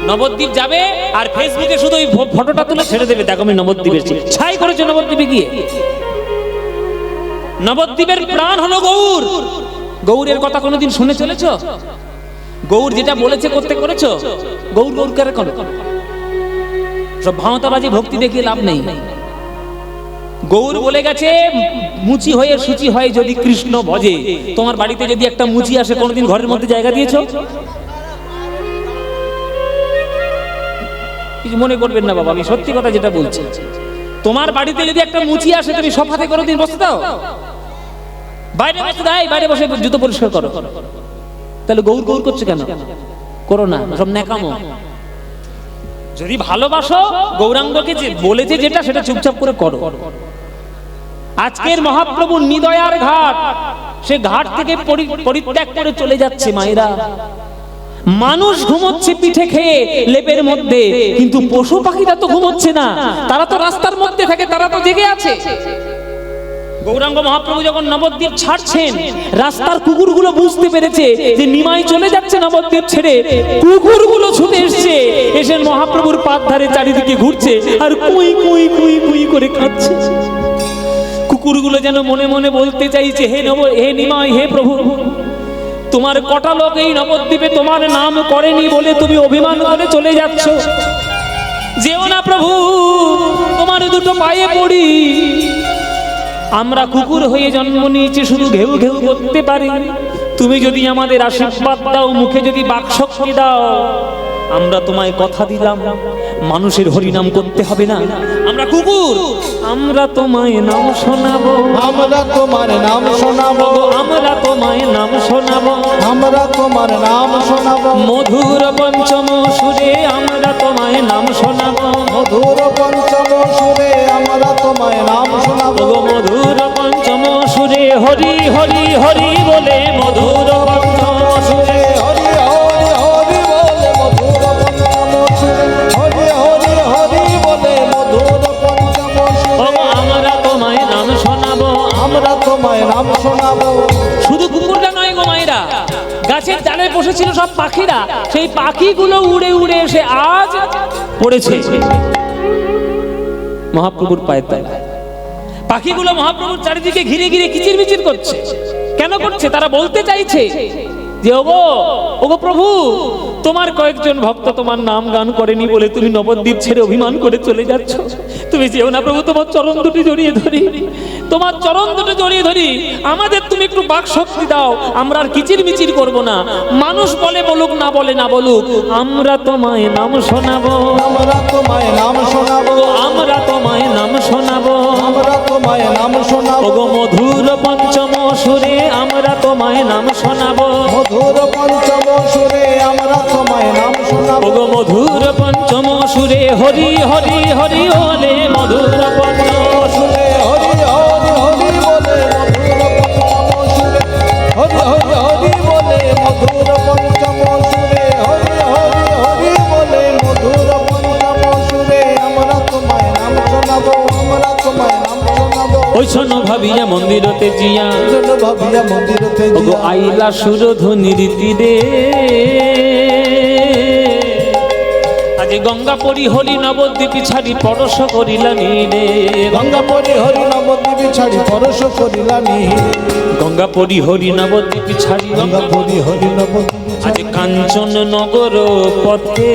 নবদ্বীপ যাবে আর ফেসবুকে শুধু ওই ফটোটা তুলে ছেড়ে দেবে, দেখো আমি নবদ্বীপে ছাই করেছে। নবদ্বীপে গিয়ে, নবদ্বীপের প্রাণ হলো গৌর। গৌরের কথা কোনোদিন শুনে চলেছ? গৌর যেটা বলেছে করতে করেছো? গৌর গৌর করে করো, সব ভাঁওতাবাজি ভক্তি দেখিয়ে লাভ নেই। গৌর বলে গেছে, মুচি হয়ে সূচি হয় যদি কৃষ্ণ ভজে। তোমার বাড়িতে যদি একটা মুচি আসে, কোনোদিন ঘরের মধ্যে জায়গা দিয়েছো? কিছু মনে করবেন না বাবা, আমি সত্যি কথা যেটা বলছি। তোমার বাড়িতে যদি একটা মুচি আসে, তুমি সোফাতে কোনোদিন বসে দাও? বাইরে বসে দেয়, বাইরে বসে জুতো পরিষ্কার করো। তাহলে গৌর গৌর করছে কেন? করো না, সব ন্যাকামো। যদি ভালোবাসো, গৌরাঙ্গকে যে বলেছে যেটা, সেটা চুপচাপ করে করো। আজকের মহাপ্রভু নিদয়ার ঘাট, সে ঘাট থেকে পরিত্যাগ করে চলে যাচ্ছে মায়েরা। মানুষ ঘুমোচ্ছে পিঠে খেয়ে লেপের মধ্যে, কিন্তু পশু পাখিরা তো ঘুমোচ্ছে না, তারা তো রাস্তার মধ্যে থাকে, তারা তো জেগে আছে। গৌরাঙ্গ মহাপ্রভু যখন নবদ্বীপ ছাড়ছেন, রাস্তার কুকুরগুলো বুঝতে পেরেছে যে নিমাই চলে যাচ্ছে নবদ্বীপ ছেড়ে। কুকুরগুলো ছুটে এসছে, এসে মহাপ্রভুর পাদ ধারে চারিদিকে ঘুরছে আর কুই কুই কুই কুই করে কাঁদছে। কুকুরগুলো যেন মনে মনে বলতে চাইছে, হে নিমাই, হে প্রভু, তোমার কটা লোক এই নবদ্বীপে তোমার নাম করেনি বলে তুমি অভিমান করে চলে যাচ্ছ। যেও না প্রভু, তোমার দুটো পায়ে পড়ি। আমরা কুকুর হয়ে জন্ম নিয়েছি, শুধু ঘেউ ঘেউ করতে পারি। তুমি যদি আমাদের আশীর্বাদ দাও, মুখে যদি বাকশক্তি দাও, আমরা তোমায় কথা দিলাম, মানুষের হরিনাম করতে হবে না। আমরা কুকুর, আমরা তোমায় নাম শোনাবো, আমরা তোমার নাম শোনাবো, আমরা তোমায় নাম শোনাবো, আমরা তোমার নাম শোনাবো। মধুর পঞ্চম সুরে আমরা তোমায় নাম শোনাবো, মধুর পঞ্চম সুরে আমরা তোমায় নাম শোনাবো। মধুর পঞ্চম সুরে হরি হরি হরি বলে, মধুর পঞ্চম সুরে হরি হরি হরি বলে, মধুর পঞ্চম সুরে হরি হরি হরি বলে, মধুর পঞ্চম সুরে আমরা তোমায় নাম শোনাবো, আমরা তোমায় নাম শোনাবো। শুধু কুকুরটা নয় গো মায়েরা, গাছের ডালে বসেছিল সব পাখিরা, সেই পাখিগুলো উড়ে উড়ে এসে আজ পড়েছে মহাপ্রভুর পায়ের তলায়। পাখিগুলো মহাপ্রভুর চারিদিকে ঘিরে ঘিরে কিচিরমিচির করছে। কেন করছে? তারা বলতে চাইছে যে ওগো ওগো প্রভু, তোমার কয়েকজন ভক্ত তোমার নাম গান করেনি বলে তুমি নবদ্বীপ ছেড়ে অভিমান করে চলে যাচ্ছ। তুমি যেও না প্রভু, তোমার চরণ দুটি জড়িয়ে ধরি, তোমার চরণ দুটি জড়িয়ে ধরি। আমাদের তুমি একটু বাক শক্তি দাও, আমরা আর কিচির মিচির করব না। মানুষ বলে বলুক, না বলে না বলুক, আমরা তোমায় নাম শোনাবো, আমরা তোমায় নাম শোনাবো, আমরা তোমায় নাম শোনাবো, আমরা তোমায় নাম শোনাবো, ওগো মধুর পঞ্চম সুরে আমরা তোমায় নাম শোনাবো, মধুর পঞ্চম সুরে আমরা তোমায় নাম শোনাবো, ওগো মধুর পঞ্চম সুরে হরি হরি হরি ওলে মধুর পঞ্চম সুরে হরি হরি হরি বলে মধুর পঞ্চম সুরে হরি হরি হরি বলে মধুর পঞ্চম সুরে হরি হরি হরি বলে মধুর পঞ্চম সুরে আমরা তোমায় নাম শোনাবো, আমরা তোমায় নাম শোনাবো। ওই শোনো ভাবিয়া মন্দিরতে জিয়া, জন্য ভাবিয়া মন্দিরতে ওগো জিয়া, আইলা সুরধ্বনির তীরে, আজ গঙ্গা পরি হরি নবদ্বীপী ছাড়ি পরশ করিলা নীরে, গঙ্গা পরি হরি নবদ্বীপে ছাড়ি পরশ করিলা মিহিরে, গঙ্গা পরি হরি নবদ্বীপী ছাড়ি গঙ্গা পরি হরি নবদ্বীপে আজ কাঞ্চন নগর পথে,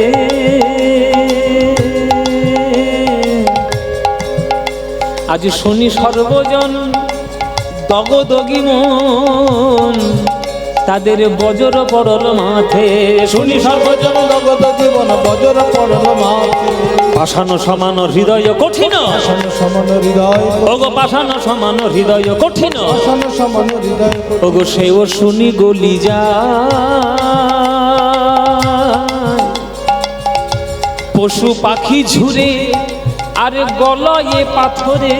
আজ শুনি সর্বজন দগদগি মন, তাদের বজর পড়ল মাথে, শুনি সর্বজন জগত জীবন বজর পড়ল মাথে, পাষাণ সমান হৃদয় কঠিন, পাষাণ সমান হৃদয়, ওগো পাষাণ সমান হৃদয় কঠিন, পাষাণ সমান হৃদয়, ওগো সেও শুনি গলি যা, পশু পাখি ঝুরে আরে গলয়ে পাথরে,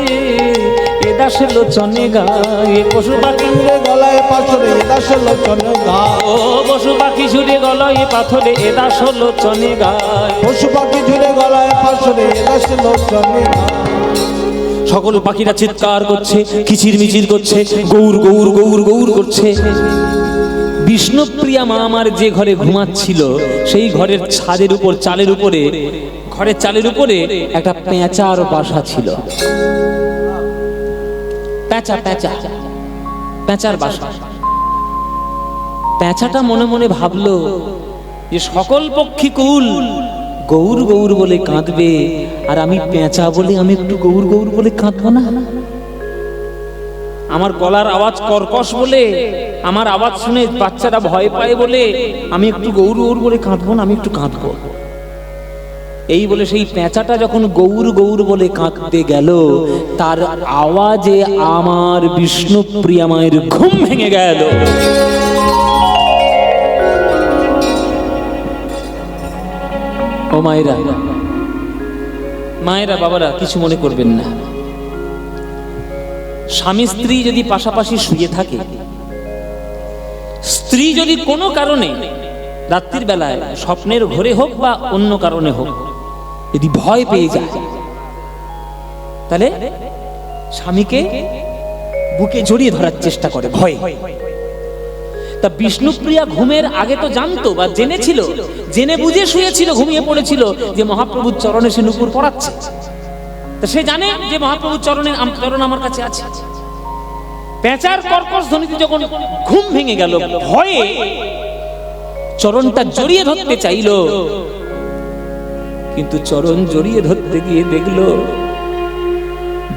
এ দাস লোচনে গায়ে, পশু পাখি উড়ে গলায় পাথরে দাস লোচন গায়, ও পশু পাখি ঝুরে গলয়ে পাথরে, এ দাস লোচনে গায়, পশু পাখি ঝুলে গলায় পাথরে দাস লোচন গায়, সকল পাখিরা চিৎকার করছে, কিচির মিচির করছে, গৌর গৌর গৌর গৌর করছে। বিষ্ণুপ্রিয়া মা আমার যে ঘরে ঘুমাচ্ছিল, সেই ঘরের ছাদের উপর চালের উপরে, ঘরের চালের উপরে একটা পেঁচার বাসা ছিল, পেঁচা পেঁচা পেঁচার বাসা। পেঁচাটা মনে মনে ভাবলো যে সকল পক্ষী কুল গৌর গৌর বলে কাঁদবে, আর আমি পেঁচা বলে আমি একটু গৌর গৌর বলে কাঁদবো না? আমার গলার আওয়াজ কর্কশ বলে, আমার আওয়াজ শুনে বাচ্চারা ভয় পায় বলে আমি একটু গৌর গৌর বলে কাঁদবো না? আমি একটু কাঁদবো। এই বলে সেই পেঁচাটা যখন গৌর গৌর বলে কাঁদতে গেল, তার আওয়াজে আমার বিষ্ণুপ্রিয়া মায়ের ঘুম ভেঙে গেল। ও মায়েরা, মায়েরা, বাবারা, কিছু মনে করবেন না। স্বামী স্ত্রী যদি পাশাপাশি শুয়ে থাকে, স্ত্রী যদি কোনো কারণে রাত্রির বেলায় স্বপ্নের ঘোরে হোক বা অন্য কারণে হোক যদি ভয় পেয়ে যায়, তাহলে স্বামীকে বুকে জড়িয়ে ধরার চেষ্টা করে ভয়। তা বিষ্ণুপ্রিয়া ঘুমের আগে তো জানতো বা জেনেছিল, জেনে বুঝে শুয়েছিল, ঘুমিয়ে পড়েছিল যে মহাপ্রভুর চরণে সে নুপুর পড়াচ্ছে। তা সে জানে যে মহাপ্রভুর চরণ আমার কাছে আছে। পেঁচার কর্কশ ধ্বনিতে যখন ঘুম ভেঙে গেল, ভয়ে চরণটা জড়িয়ে ধরতে চাইল, কিন্তু চরণ জড়িয়ে ধরতে গিয়ে দেখলো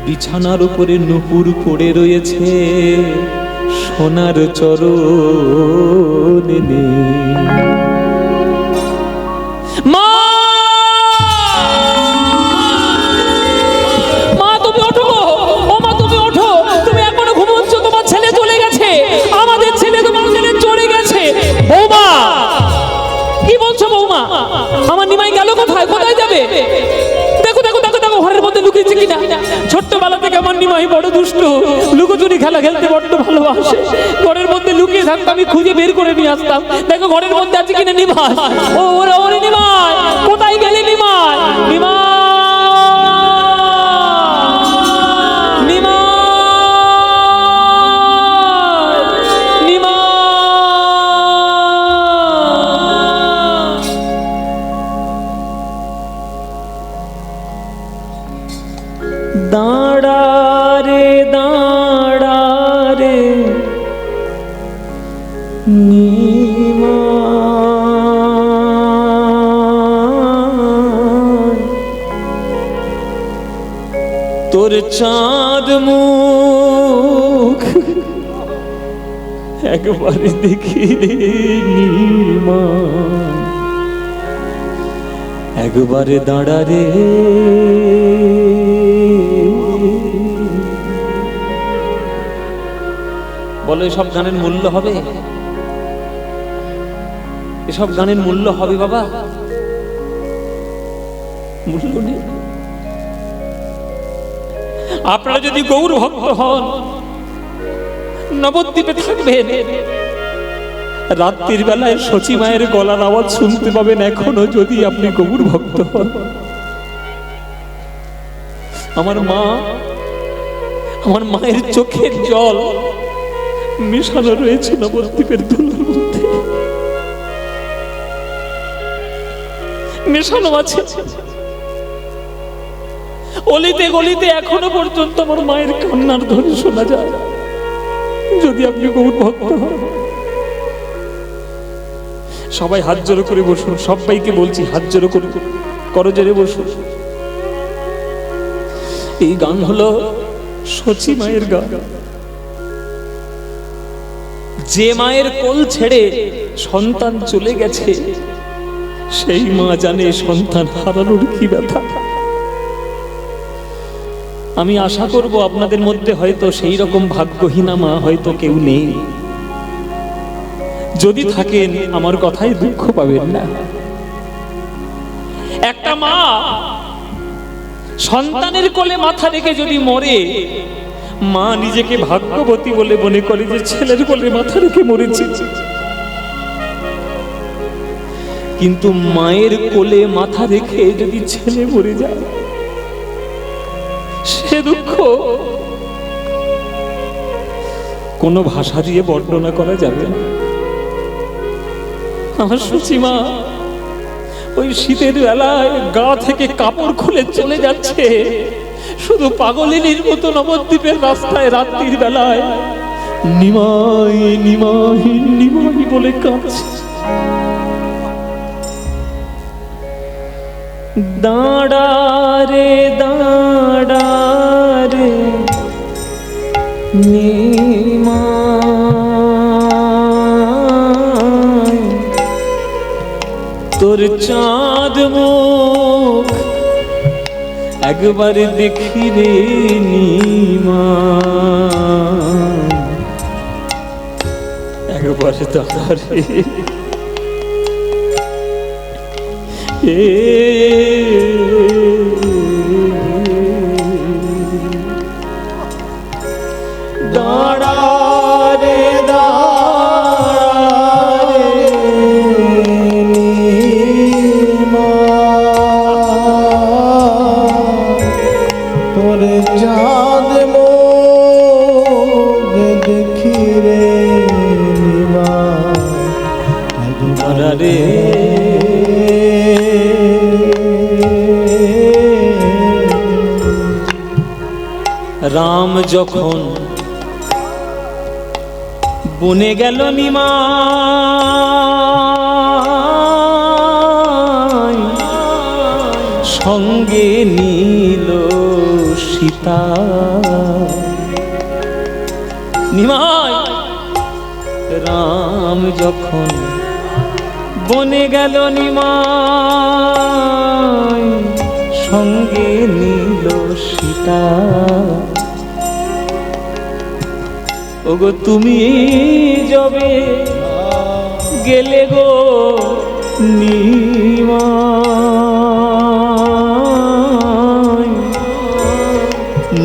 বিছানার উপরে নুপুর পড়ে রয়েছে, সোনার চরণ মা, মা তুমি ওঠো, ও মা তুমি ওঠো, তুমি এখনো ঘুমোচ্ছ, তোমার ছেলে চলে গেছে, আমাদের ছেলে তোমার ছেলে চলে গেছে। বৌমা, কি বলছো বৌমা? আমার নিমাই গেল কোথায়? কোথায় যাবে? দেখো দেখো দেখো দেখো ঘরের মধ্যে লুকিয়েছে কিনা। ছোট্টবেলা থেকে আমার নিমাই বড় দুষ্ট, লুকোচুরি খেলা খেলতে বড্ড ভালোবাসে। ঘরের মধ্যে লুকিয়ে থাকতো, আমি খুঁজে বের করে নিয়ে আসতাম, দেখো ঘরের মধ্যে আছে কিনা নিমাই। ও ওরে ওরে নিমাই, কোথায় গেলে নিমাই? নিমাই, নিমাই, নিমাই। দাঁড়া রে দাঁড়া রে নি তোর চাঁদ মুখ একবার দেখি রে নির্মাণ, একবার দাঁড়া রে। বলো এসব গানের মূল্য হবে? এসব গানের মূল্য হবে বাবা? মূল্য নেই। আপনারা যদি গৌর ভক্ত হন, নবদ্বীপে থাকবেন, রাত্রির বেলায় সচি মায়ের গলার আওয়াজ শুনতে পাবেন এখনো, যদি আপনি গৌর ভক্ত হন। আমার মা, আমার মায়ের চোখের জল মিশানো রয়েছে নবদ্বীপের ধুলোর মধ্যে, মেশানো আছে। অলিতে গলিতে এখনো পর্যন্ত আমার মায়ের কান্নার ধ্বনি শোনা যায়, যদি আপনি গৌর ভক্ত হন। সবাই হাত জোড়ো করে বসুন, সবাইকে বলছি হাত জোড়ো করে করজোড়ে বসুন। এই গান হলো সচি মায়ের গান। যে মায়ের কোল ছেড়ে সন্তান চলে গেছে, সেই মা জানে সন্তান হারানোর কি ব্যথা। আমি আশা করব আপনাদের মধ্যে হয়তো সেই রকম ভাগ্যহীনা মা হয়তো কেউ নেই। যদি থাকেন আমার কথায় দুঃখ পাবেন না। একটা মা সন্তানের কোলে মাথা রেখে যদি মরে, মা নিজেকে ভাগ্যবতী বলে মনে করে যে ছেলের কোলে মাথা রেখে মরেছে। কিন্তু মায়ের কোলে মাথা রেখে যদি ছেলে মরে যায়, সে দুঃখ কোনো ভাষা দিয়ে বর্ণনা করা যাবে না। আমার সচিমা ওই শীতের বেলায় গা থেকে কাপড় খুলে চলে যাচ্ছে, শুধু পাগলিনীর মতো নবদ্বীপের রাস্তায় রাত্রির বেলায় নিমাই নিমাই নিমাই বলে কাঁদছে। দাঁড়া রে দাঁড়া রে নিমাই, তোর চাঁদ মুখ একবার দেখি রে নিমাই, একবার দাঁড়া রে। দাঁড়া রে দাঁড়া রে নিমাই, তোর চাঁদ মুখ দেখি রে নিমাই, একবার রে রাম যখন বনে গেল নিমাই, সঙ্গে নীল সীতা। নিমাই রাম যখন বনে গেল নিমাই, সঙ্গে নীল সীতা। ওগো তুমি যবে গেলে গো নিমাই,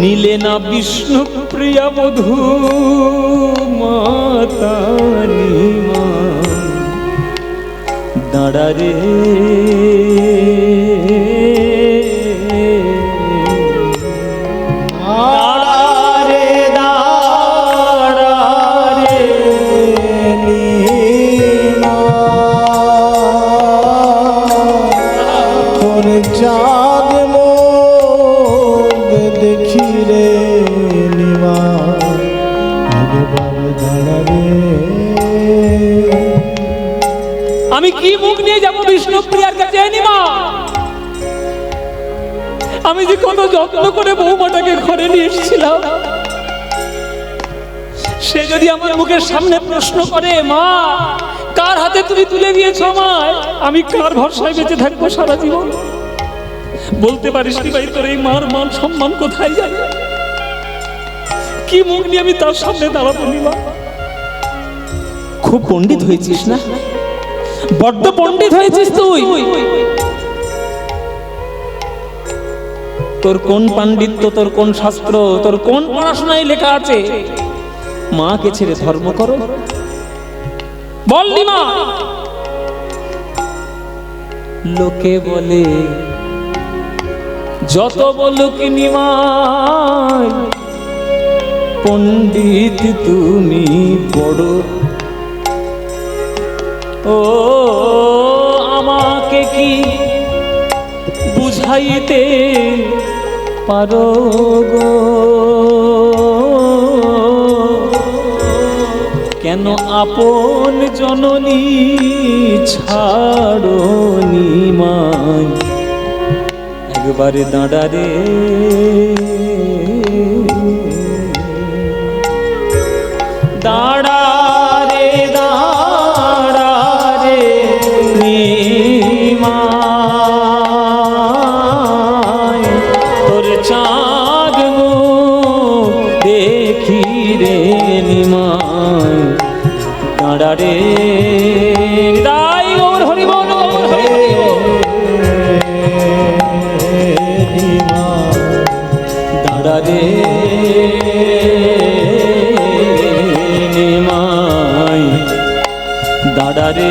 নীলে না বিষ্ণু প্রিয়া মধু মাতা নিমাই, দাঁড়া রে চাঁদ মুখ দেখি রে নিমাই, একবার দাঁড়া রে। আমি কি মুখ নিয়ে যাব বিষ্ণুপ্রিয়ার কাছে? নিমা আমি যে কত যত্ন করে বৌমাটাকে ঘরে নিয়ে এসেছিলাম, সে যদি আমার মুখের সামনে প্রশ্ন করে, মা কার হাতে তুমি তুলে দিয়েছো আমায়, আমি কার ভরসায় বেঁচে থাকবো সারা জীবন? বলতে পারিস নি ভাই, তোর এই মার মান সম্মান কোথায় যাবে? কি মুখ নিয়ে আমি তার সামনে দাঁড়াবো? মা খুব পণ্ডিত হয়েছিস না, বড্ড পণ্ডিত হয়েছিস তুই। তোর কোন পাণ্ডিত্য, তোর কোন শাস্ত্র, তোর কোন পড়াশোনায় লেখা আছে মাকে ছেড়ে ধর্ম করো? বললি মা। লোকে বলে যত বলুক নিমাই, পণ্ডিত তুমি বড়। ও আমাকে কি বুঝাইতে পারো গো? কেন আপন জননী ছাড়ো নিমাই? একবারে দাঁড়ারে দাঁড়ারে দাঁড়ারে নিমাই, তোর চাঁদ মুখ দেখি রে নিমাই, দাঁড়ারে রাই ওর হরি বল দাঁড়ারে নিমাই, দাঁড়ারে।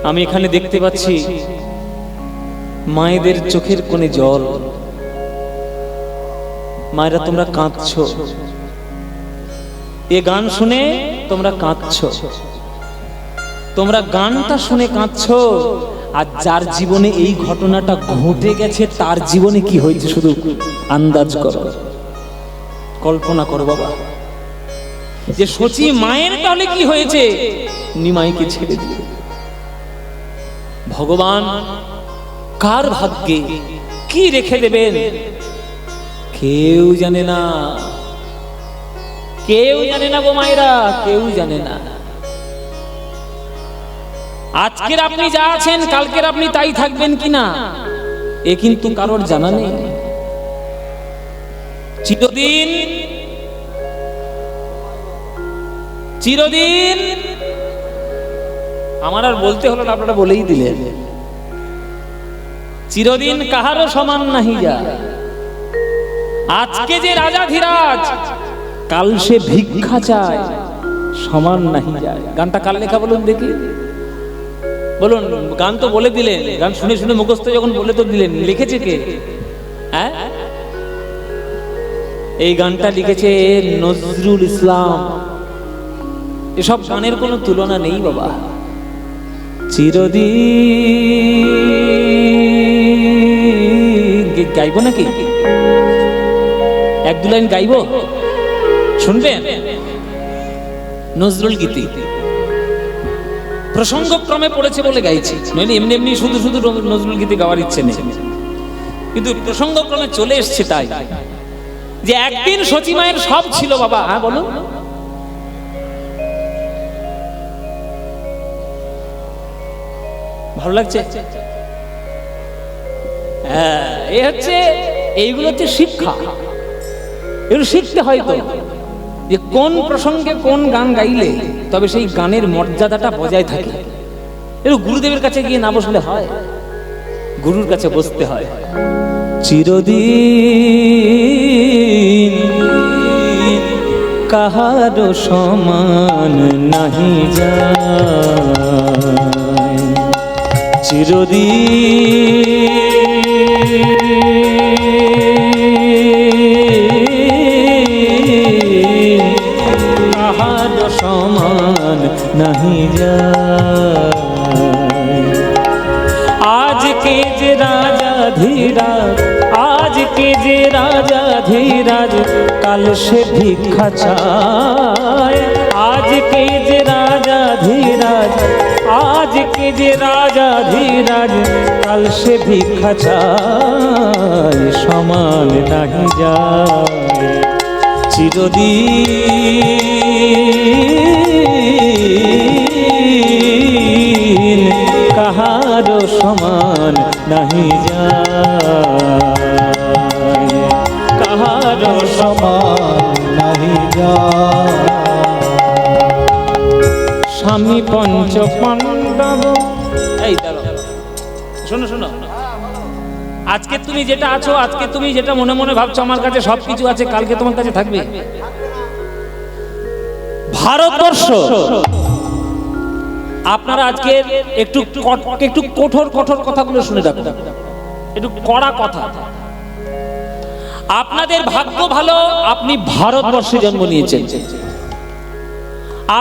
আমি এখানে দেখতে পাচ্ছি মায়েদের চোখের কোণে জল। মায়েরা তোমরা কাঁদছো, এ গান শুনে তোমরা কাঁদছো, তোমরা গানটা শুনে কাঁদছো। আর যার জীবনে এই ঘটনাটা ঘটে গেছে তার জীবনে কি হয়েছে শুধু আন্দাজ করো, কল্পনা করো বাবা। যে সচি মায়ের তাহলে কি হয়েছে, নিমাইকে ছেড়ে দিয়ে ভগবান কার ভাগ্যে কি রেখে দেবেন কেউ জানে না, কেউ জানে না গো মায়েরা, কেউ জানে না। আজকের আপনি যা আছেন কালকের আপনি তাই থাকবেন কিনা এ কিন্তু কারোর জানা নেই। চিরদিন চিরদিন আমার আর বলতে হলো না, আপনারা বলেই দিলেন। চিরদিন কাহারও সমান নাহি যা। আজকে যে রাজাধিরাজ কাল সে ভিক্ষা চায়, সমান নাহি যায়। গানটা কার লেখা বলুন দেখি, বলুন। গান তো বলে দিলেন, গান শুনে শুনে মুখস্থ যখন বলে তো দিলেন, লিখেছে কে? হ্যাঁ, এই গানটা লিখেছে নজরুল ইসলাম। এসব গানের কোনো তুলনা নেই বাবা। চিরদিন গাইবো নাকি? এক দু লাইন গাইবো, শুনবেন? নজরুল গীতি প্রসঙ্গক্রমে পড়েছে বলে গাইছি, নইলে এমনি এমনি শুধু শুধু নজরুল গীতি গাওয়ার ইচ্ছে নেই, কিন্তু প্রসঙ্গক্রমে চলে এসছে তাই। যে একদিন সচি মায়ের সব ছিল বাবা। হ্যাঁ বলো, ভালো লাগছে? হ্যাঁ, এই হচ্ছে, এইগুলো হচ্ছে শিক্ষা। এগুলো শিখতে হয় তো, যে কোন প্রসঙ্গে কোন গান গাইলে তবে সেই গানের মর্যাদাটা বজায় থাকে। এগুলো গুরুদেবের কাছে গিয়ে না বসলে হয়, গুরুর কাছে বসতে হয়। চিরদিন কাহারো সমান নাহি যায়, চিরদিন কাহারো সমান নাহি যায়। আজকে যে রাজা ধীরাজ, আজকে যে রাজা ধীরাজ কাল সে ভিক্ষা চায়। আজকে যে রাজা ধীরাজ, আজকে যে রাজা ধীরাজ কাল সে ভিক্ষা চায়। সমান নাহি যায় চিরদিন, কাহারো সমান নাহি যায়, কাহারো সমান নাহি যায়। স্বামী পঞ্চ পাণ্ডব। এই দাঁড়াও, শোনো শোনো, আজকে তুমি যেটা আছো, আজকে তুমি যেটা মনে মনে ভাবছো আমার কাছে সবকিছু আছে, কালকে তোমার কাছে থাকবে? ভারতবর্ষ, আপনারা আজকে একটু একটু কঠোর কঠোর কথাগুলো শুনে রাখুন, একটু কড়া কথা। আপনাদের ভাগ্য ভালো, আপনি ভারতবর্ষে জন্ম নিয়েছেন।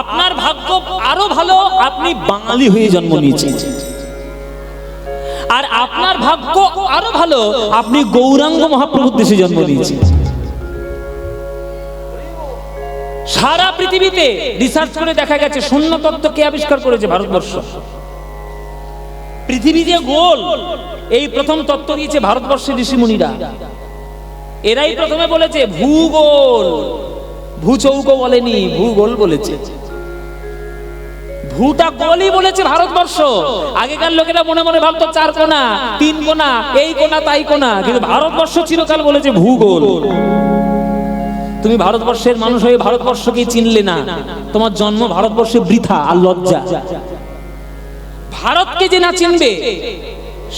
আপনার ভাগ্য আরো ভালো, আপনি বাঙালি হয়ে জন্ম নিয়েছেন। আর আপনার ভাগ্য আরো ভালো, আপনি গৌরাঙ্গ মহাপ্রভুর দেশে জন্ম নিয়েছেন। সারা পৃথিবীতে রিসার্চ করে দেখা গেছে শূন্য তত্ত্ব কে আবিষ্কার করেছে? ভারতবর্ষ। পৃথিবী যে গোল, এই প্রথম তত্ত্ব দিয়েছে ভারতবর্ষের ঋষিমুনিরা। এরাই প্রথমে বলেছে ভূগোল, ভূচৌক বলেনি, ভূগোল বলেছে। ভূটা গোলই বলেছে ভারতবর্ষ। আগেকার লোকেরা মনে মনে ভাবতো চার কোণা, তিন কোণা, এই কোণা তাই কোণা, কিন্তু ভারতবর্ষ চিরকাল বলেছে ভূগোল। তুমি ভারতবর্ষের মানুষ হয়ে ভারতবর্ষকে চিনলে না, তোমার জন্ম ভারতবর্ষে বৃথা আর লজ্জা। ভারতকে যে না চিনবে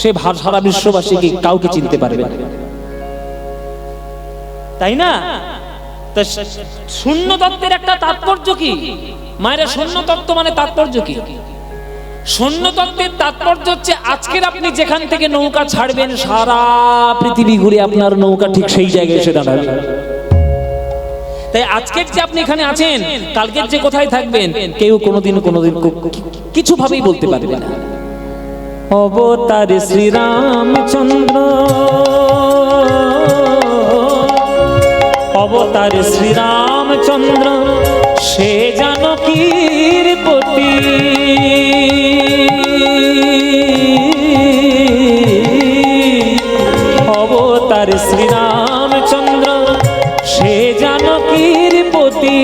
সে সারা বিশ্ববাসীকে কাউকে চিনতে পারবে না, তাই না? শূন্য তত্ত্বের একটা তাৎপর্য কি মায়েরা? শূন্য তত্ত্ব মানে তাৎপর্য কি? শূন্য তত্ত্বের তাৎপর্য হচ্ছে আজকের আপনি যেখান থেকে নৌকা ছাড়বেন, সারা পৃথিবী ঘুরে আপনার নৌকা ঠিক সেই জায়গায় এসে দাঁড়াবে। তাই আজকের যে আপনি এখানে আছেন, কালকের যে কোথায় থাকবেন কেউ কোনোদিন কিছু ভাবেই বলতে পারবে না। অবতার শ্রীরামচন্দ্র, অবতার শ্রীরামচন্দ্র সে জানকীর পতি। অবতার শ্রীরামচন্দ্র সে জানকীর পতি।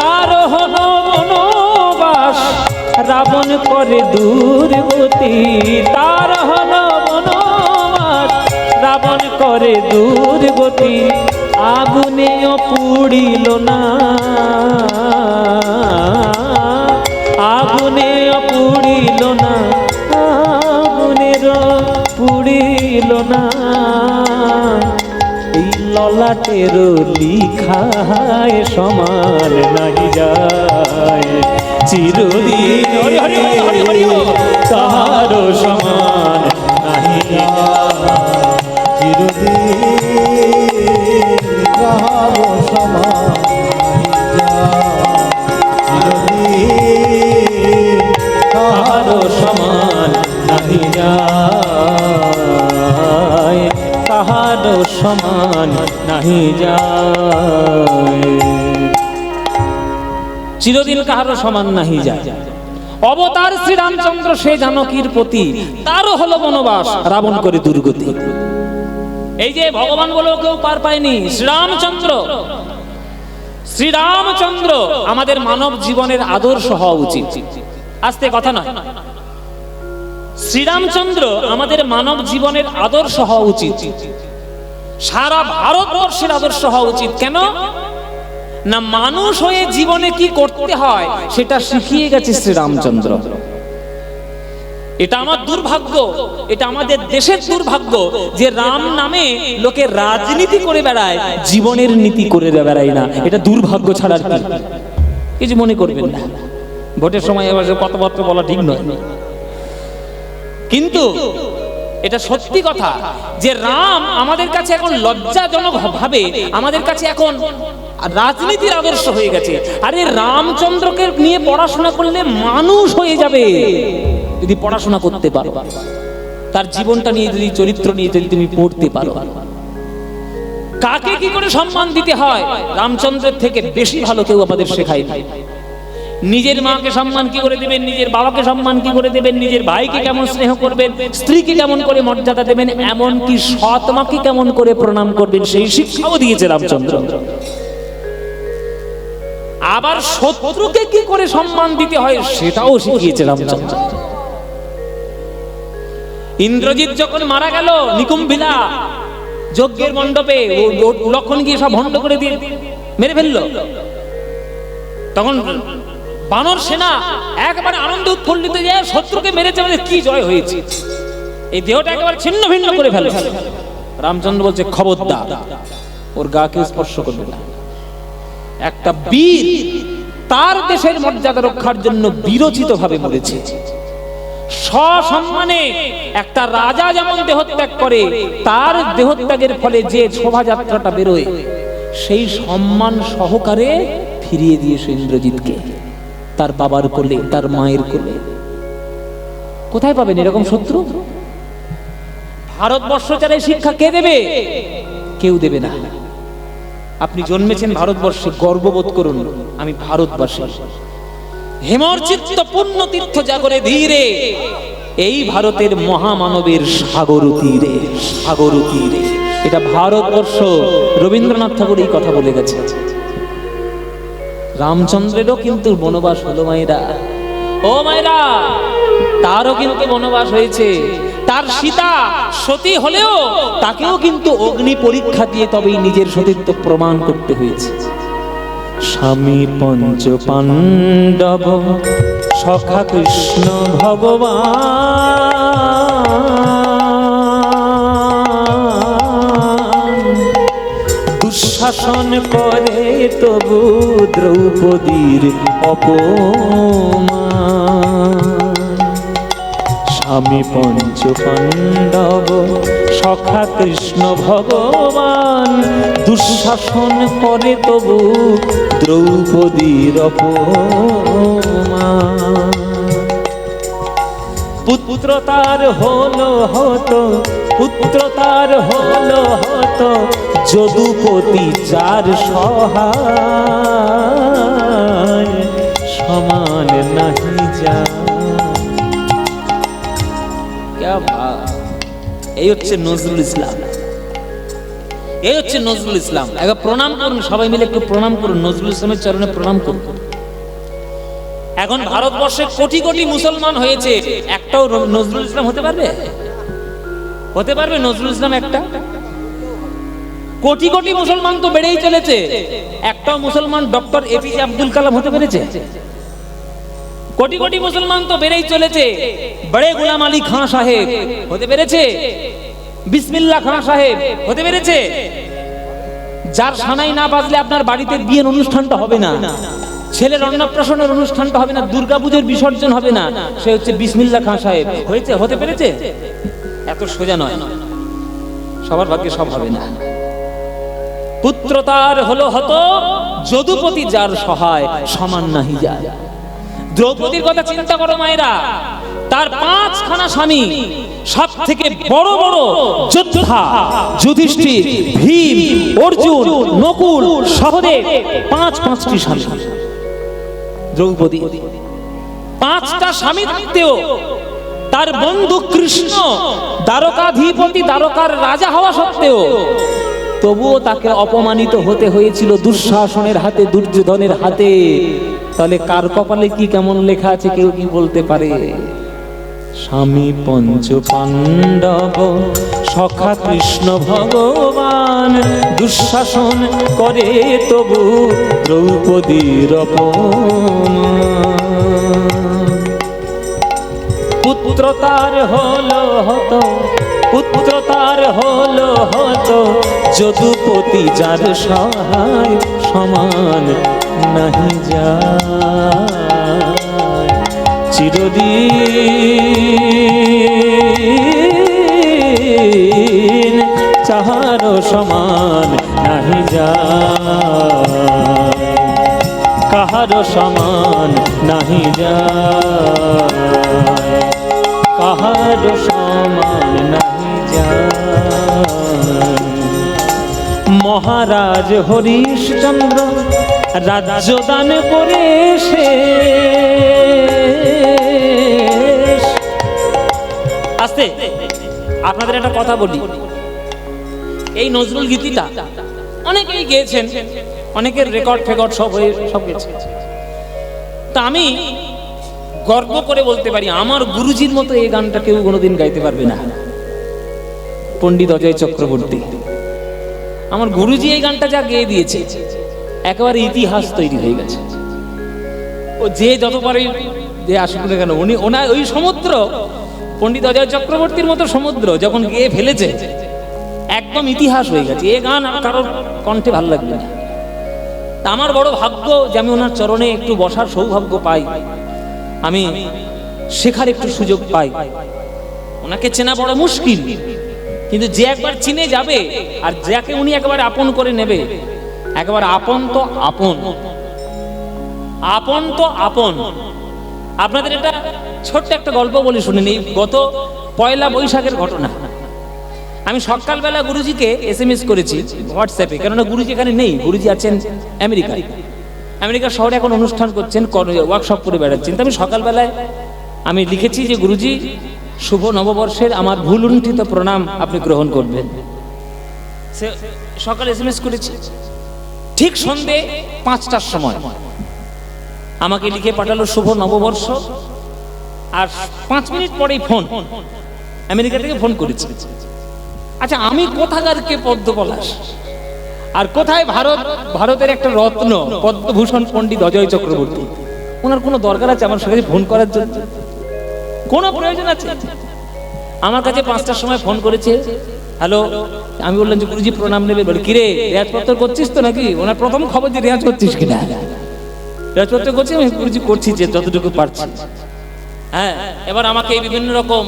তার হলো বনবাস, রাবণ করে দুর্গতি। তার হলো বনবাস, রাবণ করে দুর্গতি। আগুনেও পুড়িল না, আগুনেও পুড়িল না, আগুনেরও পুড়িল না। এই ললাটের লিখায় সমান নাহি যায় চিরদিন, কাহারো সমান নাহি যায় চিরদিন, কাহারো সমান নাহি যায়। চিরদিন, কাহারো সমান নাহি যায়, কাহারো সমান নাহি যায়, চিরদিন কাহারো সমান নাহি যায়। অবতার শ্রীরামচন্দ্র সে জানকীর পতি। তারও হলো বনবাস, রাবণ করে দুর্গতি। এই যে ভগবান বলেও কেউ পার পায়নি, শ্রীরামচন্দ্র। শ্রীরামচন্দ্র আমাদের মানব জীবনের আদর্শ হওয়া উচিত। আস্তে কথা নয়, শ্রীরামচন্দ্র আমাদের মানব জীবনের আদর্শ হওয়া উচিত, সারা ভারতবর্ষের আদর্শ হওয়া উচিত। কেন না, মানুষ হয়ে জীবনে কি করতে হয় সেটা শিখিয়ে গেছে শ্রীরামচন্দ্র। এটা আমার দুর্ভাগ্য, এটা আমাদের দেশের দুর্ভাগ্য যে রাম নামে লোকে রাজনীতি করে বেড়ায়, জীবনের নীতি করে বেড়ায় না। এটা দুর্ভাগ্য ছাড়া আর কিছু মনে করবেন না। ভোটের সময় এবার কথাবার্তা বলা ঠিক নয়, কিন্তু এটা সত্যি কথা যে রাম আমাদের কাছে এখন লজ্জাজনক ভাবে আমাদের কাছে এখন রাজনীতির আদর্শ হয়ে গেছে। আরে রামচন্দ্রকে নিয়ে পড়াশোনা করলে মানুষ হয়ে যাবে যদি পড়াশোনা করতে পারো, তার জীবনটা নিয়ে যদি, চরিত্র নিয়ে যদি তুমি পড়তে পারো। কাকে কি করে সম্মান দিতে হয় রামচন্দ্রের থেকে বেশি ভালো কেউ আমাদের শেখায় নাই। নিজের মাকে সম্মান কি করে দেবেন, নিজের বাবাকে সম্মান কি করে দেবেন, নিজের ভাইকে কেমন স্নেহ করবেন, স্ত্রীকে কেমন করে মর্যাদা দেবেন, এমন কি সৎ মাকে কেমন করে প্রণাম করবেন, সেই শিক্ষাও দিয়েছে রামচন্দ্র। আবার শত্রুকে কি করে সম্মান দিতে হয় সেটাও শিখিয়েছে রামচন্দ্র। ইন্দ্রজিৎ যখন মারা গেল নিকুম্ভিলা যজ্ঞের মণ্ডপে, লক্ষণ গিয়ে সব ভণ্ড করে দিয়ে মেরে ফেললো, তখন বানর সেনা একেবারে আনন্দ উৎফুল্লিত যে শত্রুকে মেরেছে, মানে কি জয় হয়েছে, এই দেহটা একেবারে ছিন্ন ভিন্ন করে ফেলে। রামচন্দ্র বলছে খবরদার, ওর গাকে স্পর্শ করবে না। একটা বীর তার দেশের মর্যাদা রক্ষার জন্য বীরোচিত ভাবে মরেছে। সসম্মানে একটা রাজা যেমন দেহত্যাগ করে, তার দেহত্যাগের ফলে যে শোভাযাত্রাটা বেরোয়, সেই সম্মান সহকারে ফিরিয়ে দিয়েছে ইন্দ্রজিৎকে তার বাবার কোলে, তার মায়ের কোলে। কোথায় পাবেন এরকম শত্রু? ভারতবর্ষ ছাড়া শিক্ষা কে দেবে? কেউ দেবে না। আপনি জন্মেছেন ভারতবর্ষে, গর্ববোধ করুন আমি ভারতবাসী। হেমর্চিত্ত পূর্ণ তীর্থ জাগরে ধীরে, এই ভারতের মহামানবের সাগর তীরে, সাগর তীরে। এটা ভারতবর্ষ। রবীন্দ্রনাথ ঠাকুর এই কথা বলে গেছে। রামচন্দ্রেরও কিন্তু বনবাস হলো মায়েরা, ও মায়েরা, তারও কিন্তু বনবাস হয়েছে। তার সীতা সতী হলেও তাকেও কিন্তু অগ্নি পরীক্ষা দিয়ে তবেই নিজের সতীত্ব প্রমাণ করতে হয়েছে। স্বামী পঞ্চ পাণ্ডব সখা কৃষ্ণ ভগবান, দুঃশাসন করে তবু দ্রৌপদীর অপমান। স্বামী পঞ্চ পাণ্ডব সখা কৃষ্ণ ভগবান, দুঃশাসন করে তবু দ্রৌপদীর অপমান। পুত্র তার হলো হত, পুত্র তার হলো হত, যদুপতি যার সহায়, সমান নাহি যায়। এই হচ্ছে নজরুল ইসলাম, এই হচ্ছে নজরুল ইসলাম। একবার প্রণাম করুন, সবাই মিলে একটু প্রণাম করুন, নজরুল ইসলামের চরণে প্রণাম করুন। এখন ভারতবর্ষে কোটি কোটি মুসলমান হয়েছে, একটাও নজরুল ইসলাম হতে পারবে? হতে পারবে নজরুল ইসলাম একটা? কোটি কোটি মুসলমান তো বেড়েই চলেছে, একটাও মুসলমান ডক্টর এপিজে আব্দুল কালাম হতে পেরেছে? কোটি কোটি মুসলমান তো বেড়েই চলেছে, বড়ে গোলাম আলী খান সাহেব হতে পেরেছে? বিসমিল্লাহ খান সাহেব হতে পেরেছে? যার সানাই না বাজলে আপনার বাড়িতে বিয়ের অনুষ্ঠানটা হবে না, ছেলের অন্নপ্রাশনের অনুষ্ঠানটা হবে না, দুর্গাপূজার বিসর্জন হবে না, সে হচ্ছে বিসমিল্লাহ খান সাহেব। হয়েছে? হতে পেরেছে? এত সোজা নয়, সবার ভাগ্যে সব হবে না। পুত্র তার হলো হত, যদুপতি যার সহায়, সমান নাহি যায়। দ্রৌপদীর কথা চিন্তা করো মায়েরা, তার 5খানা স্বামী, সব থেকে বড় বড় যোদ্ধা যুধিষ্ঠির, ভীম, অর্জুন, নকুল, সহদেব, 5টি স্বামী। দ্রৌপদী 5টা স্বামী থাকতেও তার বন্ধু কৃষ্ণ দ্বারকাধিপতি, দ্বারকার রাজা হওয়া সত্ত্বেও তবুও তাকে অপমানিত হতে হয়েছিল দুঃশাসনের হাতে, দুর্যোধনের হাতে। তাহলে কার কপালে কি কেমন লেখা আছে কেউ কি বলতে পারে? স্বামী পঞ্চ পাণ্ডব সখা কৃষ্ণ ভগবান, দুঃশাসন করে তবু দ্রৌপদীর অপমান। পুত্র তার হলো হত, পুত্র তার হলো হত, যদুপতি যার সহায়, সমান নাহি যায়। চিরদিন চাহার সমান নাহি যায়, কাহার সমান নাহি যায়, কাহার সমান নাহি যায়। মহারাজ হরিশ্চন্দ্র রাজ্য দান করে শেষ। আস্তে আপনাদের একটা কথা বলি, এই নজরুল গীতিটা অনেকেই গেয়েছেন, অনেকের রেকর্ড ফেকর্ড সব হয়ে সব গেছে। তা আমি গর্ব করে বলতে পারি আমার গুরুজির মতো এই গানটা কেউ কোনোদিন গাইতে পারবে না। পণ্ডিত অজয় চক্রবর্তী, আমার গুরুজি এই গানটা যা গেয়ে দিয়েছে একেবারে ইতিহাস তৈরি হয়ে গেছে। ও যে যতবারই যে আসুক না কেন উনি ওনার ওই সমুদ্র, পণ্ডিত অজয় চক্রবর্তীর মতো সমুদ্র যখন গেয়ে ফেলেছে একদম ইতিহাস হয়ে গেছে। এই গান কারোর কণ্ঠে ভালো লাগবে না। তা আমার বড় ভাগ্য যে আমি ওনার চরণে একটু বসার সৌভাগ্য পাই, আমি শেখার একটু সুযোগ পাই। ওনাকে চেনা বড় মুশকিল, কিন্তু যে একবার চিনে যাবে আর যাকে উনি একবার আপন করে নেবে, একবার আপন তো আপন, আপন তো আপন। আপনাদের এটা ছোট্ট একটা গল্প বলে শুনেন। এই গত পয়লা বৈশাখের ঘটনা। আমি সকালবেলা গুরুজিকে SMS করেছি হোয়াটসঅ্যাপে, কেননা গুরুজি এখানে নেই, গুরুজি আছেন আমেরিকায়। আমেরিকা শহরে এখন অনুষ্ঠান করছেন, ওয়ার্কশপ করে বেড়াচ্ছেন। তো আমি সকালবেলায় আমি লিখেছি যে গুরুজি শুভ নববর্ষের আমার ভুলুণ্ঠিত প্রণাম আপনি গ্রহণ করবেন। সকালে SMS করেছি, ঠিক সন্ধে 5টার সময় আমাকে লিখে পাঠালো শুভ নববর্ষ, আর 5 মিনিট পরেই ফোন, আমেরিকা থেকে ফোন করেছে। আচ্ছা আমি কোথাকার কে পদ্ম পলাশ, আর কোথায় ভারতের একটা রত্ন পদ্মভূষণ পণ্ডিত অজয় চক্রবর্তী। ওনার কোনো দরকার আছে আমার সঙ্গে ফোন করার জন্য? কোনো প্রয়োজন আছে? আমার কাছে 5টার সময় ফোন করেছে, হ্যালো। আমি বললাম যে গুরুজি প্রণাম নেবে। বলে কিরে রেয়াজপত্র করছিস তো নাকি? ওনার প্রথম খবর যে রেয়াজ করছিস কিনা। রেয়াজপত্র করছি আমি, গুরুজি করছি যে যতটুকু পারছি। হ্যাঁ, এবার আমাকে বিভিন্ন রকম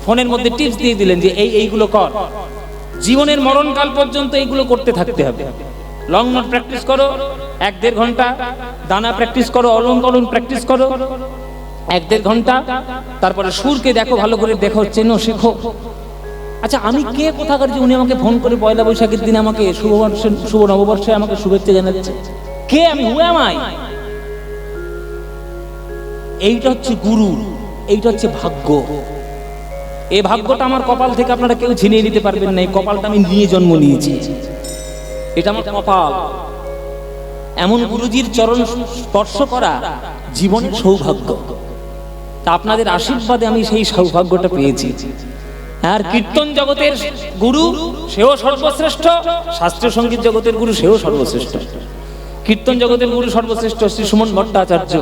ফোনের মধ্যে টিপস দিয়ে দিলেন যে এইগুলো কর, জীবনের মরণকাল পর্যন্ত এইগুলো করতে থাকতে হবে। লং নোট প্র্যাকটিস করো 1-1.5 ঘন্টা, দানা প্র্যাকটিস করো, অলঙ্করণ প্র্যাকটিস করো 1-1.5 ঘন্টা, তারপরে সুরকে দেখো, ভালো করে দেখো, চেনো, শেখো। আচ্ছা আমি কে কোথাকার যে উনি আমাকে ফোন করে পয়লা বৈশাখের দিন আমাকে শুভ নববর্ষে আমাকে শুভেচ্ছা জানাচ্ছে? কে আমি? হু অ্যাম আই? এইটা হচ্ছে গুরু, এইটা হচ্ছে ভাগ্য। এই ভাগ্যটা আমার কপাল থেকে আপনারা কেউ ছিনিয়ে নিতে পারবেন না। এই কপালটা আমি নিয়ে জন্ম নিয়েছি, এটা আমার কপাল। এমন গুরুজির চরণ স্পর্শ করা জীবনের সৌভাগ্য। তা আপনাদের আশীর্বাদে আমি সেই সৌভাগ্যটা পেয়েছি। আর কীর্তন জগতের গুরু সেও সর্বশ্রেষ্ঠ, শাস্ত্রীয় সঙ্গীত জগতের গুরু সেও সর্বশ্রেষ্ঠ। কীর্তন জগতের গুরু সর্বশ্রেষ্ঠ শ্রী সুমন ভট্টাচার্য,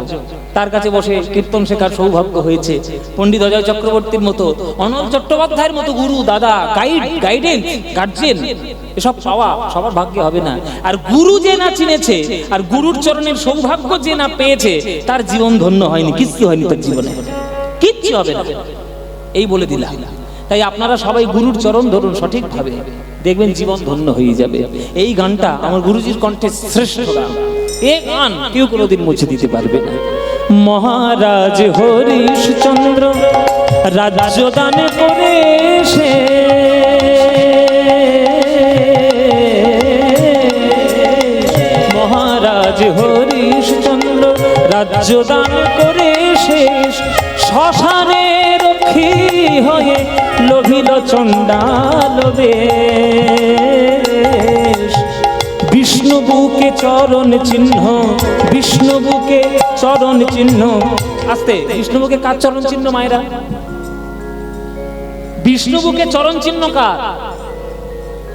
তার কাছে বসে কীর্তন শেখার সৌভাগ্য হয়েছে। পণ্ডিত অজয় চক্রবর্তীর মতো, অনল চট্টোপাধ্যায়ের মতো গুরু, দাদা, গাইডেন্স, গার্জেন, এসব পাওয়া সবার ভাগ্যে হবে না। আর গুরু যে না চিনেছে আর গুরুর চরণের সৌভাগ্য যে না পেয়েছে, তার জীবন ধন্য হয়নি, কিচ্ছু হয়নি তার জীবনে, কিচ্ছু হবে না, এই বলে দিলাম। তাই আপনারা সবাই গুরুর চরণ ধরুন সঠিকভাবে, দেখবেন জীবন ধন্য হয়ে যাবে। এই গানটা আমার গুরুজির কণ্ঠে শ্রেষ্ঠ গান। এই গান কেউ কোনোদিন মুছে দিতে পারবে না। মহারাজ হরিশ্চন্দ্র রাজ্য দান করে মহারাজ হরিশ্চন্দ্র রাজ্য দান করে শেষ, শ্মশানে রক্ষী হয়ে লোভিল চণ্ডাল বেশ। বিষ্ণু বুকে চরণ চিহ্ন, বিষ্ণু বুকে চরণ চিহ্ন। আস্তে, বিষ্ণু বুকে কার চরণ চিহ্ন মায়েরা? বিষ্ণু বুকে চরণ চিহ্ন কার?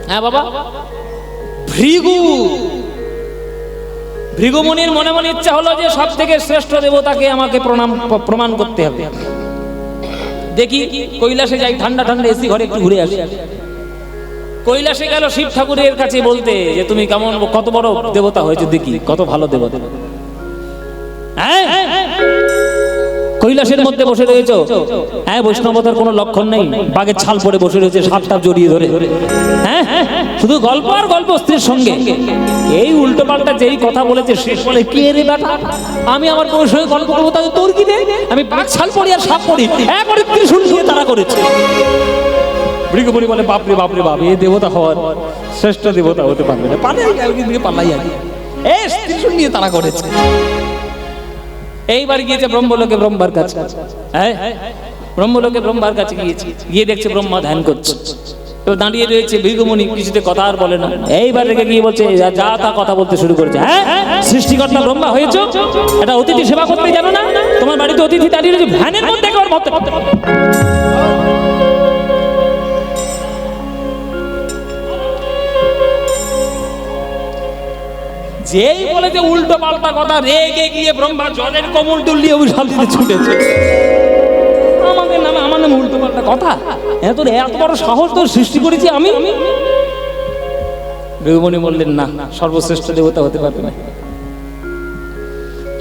হ্যাঁ বাবা, ভৃগু। ভৃগুমুনির মনে মনে ইচ্ছা হলো যে সব থেকে শ্রেষ্ঠ দেবতাকে আমাকে প্রমাণ করতে হবে। দেখি কৈলাসে যাই, ঠান্ডা ঠান্ডা এসি ঘরে একটু ঘুরে আসি। কৈলাসে গেল শিব ঠাকুরের কাছে বলতে যে তুমি কেমন, কত বড় দেবতা হয়েছে, দেখি কত ভালো দেবতা। হ্যাঁ, কৈলাসের মধ্যে বসে রয়েছে, হ্যাঁ বৈষ্ণবতার কোনো লক্ষণ নেই, বাঘের ছাল পরে বসে রয়েছে, সাপটা জড়িয়ে ধরে। হ্যাঁ, শুধু গল্প আর গল্প স্ত্রীর সঙ্গে। এই উল্টো পাল্টা যেই কথা বলেছে, শেষ বলে কে রে বেটা, আমি আমার কোনো সঙ্গে গল্প করবো, তাদের তোর কি নেই? আমি বাঘ ছাল পরি আর সাপ পরি, একবারে ত্রিশূল দিয়ে তারা করেছে। ভৃগুমুনি বলে বাপরে বাপরে বাপ, এ দেবতা হওয়ার শ্রেষ্ঠ দেবতা হতে পারবে না, পালাই আগে এই ত্রিশূল নিয়ে তারা করেছে। এইবার গিয়েছে ব্রহ্মলোকে ব্রহ্মার কাছে, হ্যাঁ ব্রহ্মলোকে ব্রহ্মার কাছে গিয়েছে, গিয়ে দেখছে ব্রহ্মা ধ্যান করছে, তো দাঁড়িয়ে রয়েছে ভৃগুমুনি, কিছুতে কথা আর বলে না। এইবার রেখে গিয়ে বলছে যা তা কথা বলতে শুরু করেছে, হ্যাঁ সৃষ্টিকর্তা ব্রহ্মা হয়েছো, এটা অতিথি সেবা করতে জানো না? তোমার বাড়িতে অতিথি দাঁড়িয়ে রয়েছে, ভ্যানের মধ্যে একবার মত যেই বলেছে উল্টো পাল্টা কথা, রেগে গিয়ে ব্রহ্মা জলের কমল তুলিয়ে অভিশাপ দিতে ছুটেছে। আমাদের নামে আমার নামে উল্টো পাল্টা কথা, এত বড় সাহস তোর সৃষ্টি করেছি আমি? ভৃগুমুনি বললেন না, সর্বশ্রেষ্ঠ দেবতা হতে পারবে না।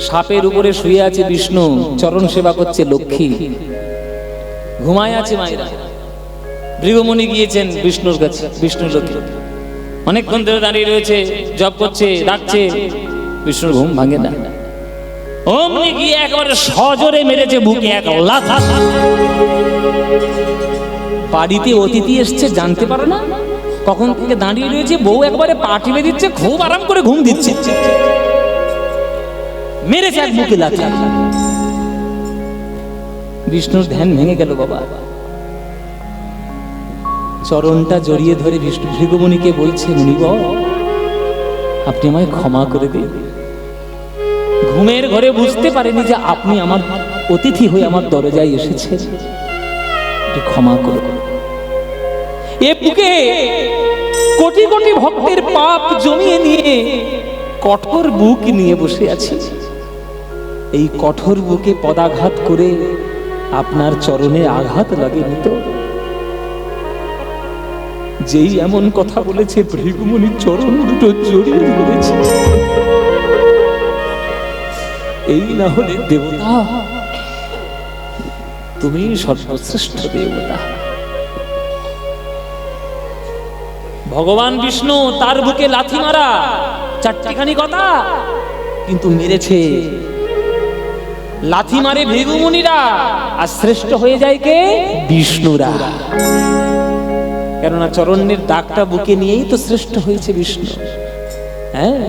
সাপের উপরে শুয়ে আছে বিষ্ণু, চরণ সেবা করছে লক্ষ্মী, ঘুমায় আছে মায়েরা। ভৃগুমুনি গিয়েছেন বিষ্ণুর কাছে, বিষ্ণুর লক্ষ্মী অনেকক্ষণ ধরে দাঁড়িয়ে রয়েছে, জপ করছে, ডাকছে, বিষ্ণুর ঘুম ভাঙে না। অমনি গিয়ে একেবারে সজোরে মেরেছে বুকে এক লাথ। বাড়িতে অতিথি এসছে জানতে পারো না, কখন থেকে দাঁড়িয়ে রয়েছে, বউ একবারে পা টিপে দিচ্ছে, খুব আরাম করে ঘুম দিচ্ছে, মেরেছে এক বুকে লাথি। বিষ্ণুর ধ্যান ভেঙে গেল বাবা। চরণটা জড়িয়ে ধরে বিষ্ণু ভৃগুমুনিকে বলছে, মুনিব আপনি আমায় ক্ষমা করে দিন। ঘুমের ঘরে বুঝতে পারেনি যে আপনি আমার অতিথি হয়ে আমার দরজায় এসেছে, ক্ষমা করো। এ বুকে কোটি কোটি ভক্তের পাপ জমিয়ে নিয়ে কঠোর বুক নিয়ে বসে আছি, এই কঠোর বুকে পদাঘাত করে আপনার চরণে আঘাত লাগেনি তো? যেই এমন কথা বলেছে, ভৃগুমুনির চরণ দুটো জড়িয়ে ধরেছে। এই না হলে দেবতা, তুমি সর্বশ্রেষ্ঠ দেবতা। ভগবান বিষ্ণু তার বুকে লাথি মারা, চারটিখানি কথা, কিন্তু মেরেছে। লাথি মারে ভৃগুমুনিরা, আর শ্রেষ্ঠ হয়ে যায় কে? বিষ্ণুরা। কেননা চরণের ডাকটা বুকে নিয়েই তো শ্রেষ্ঠ হয়েছে বিষ্ণু। হ্যাঁ,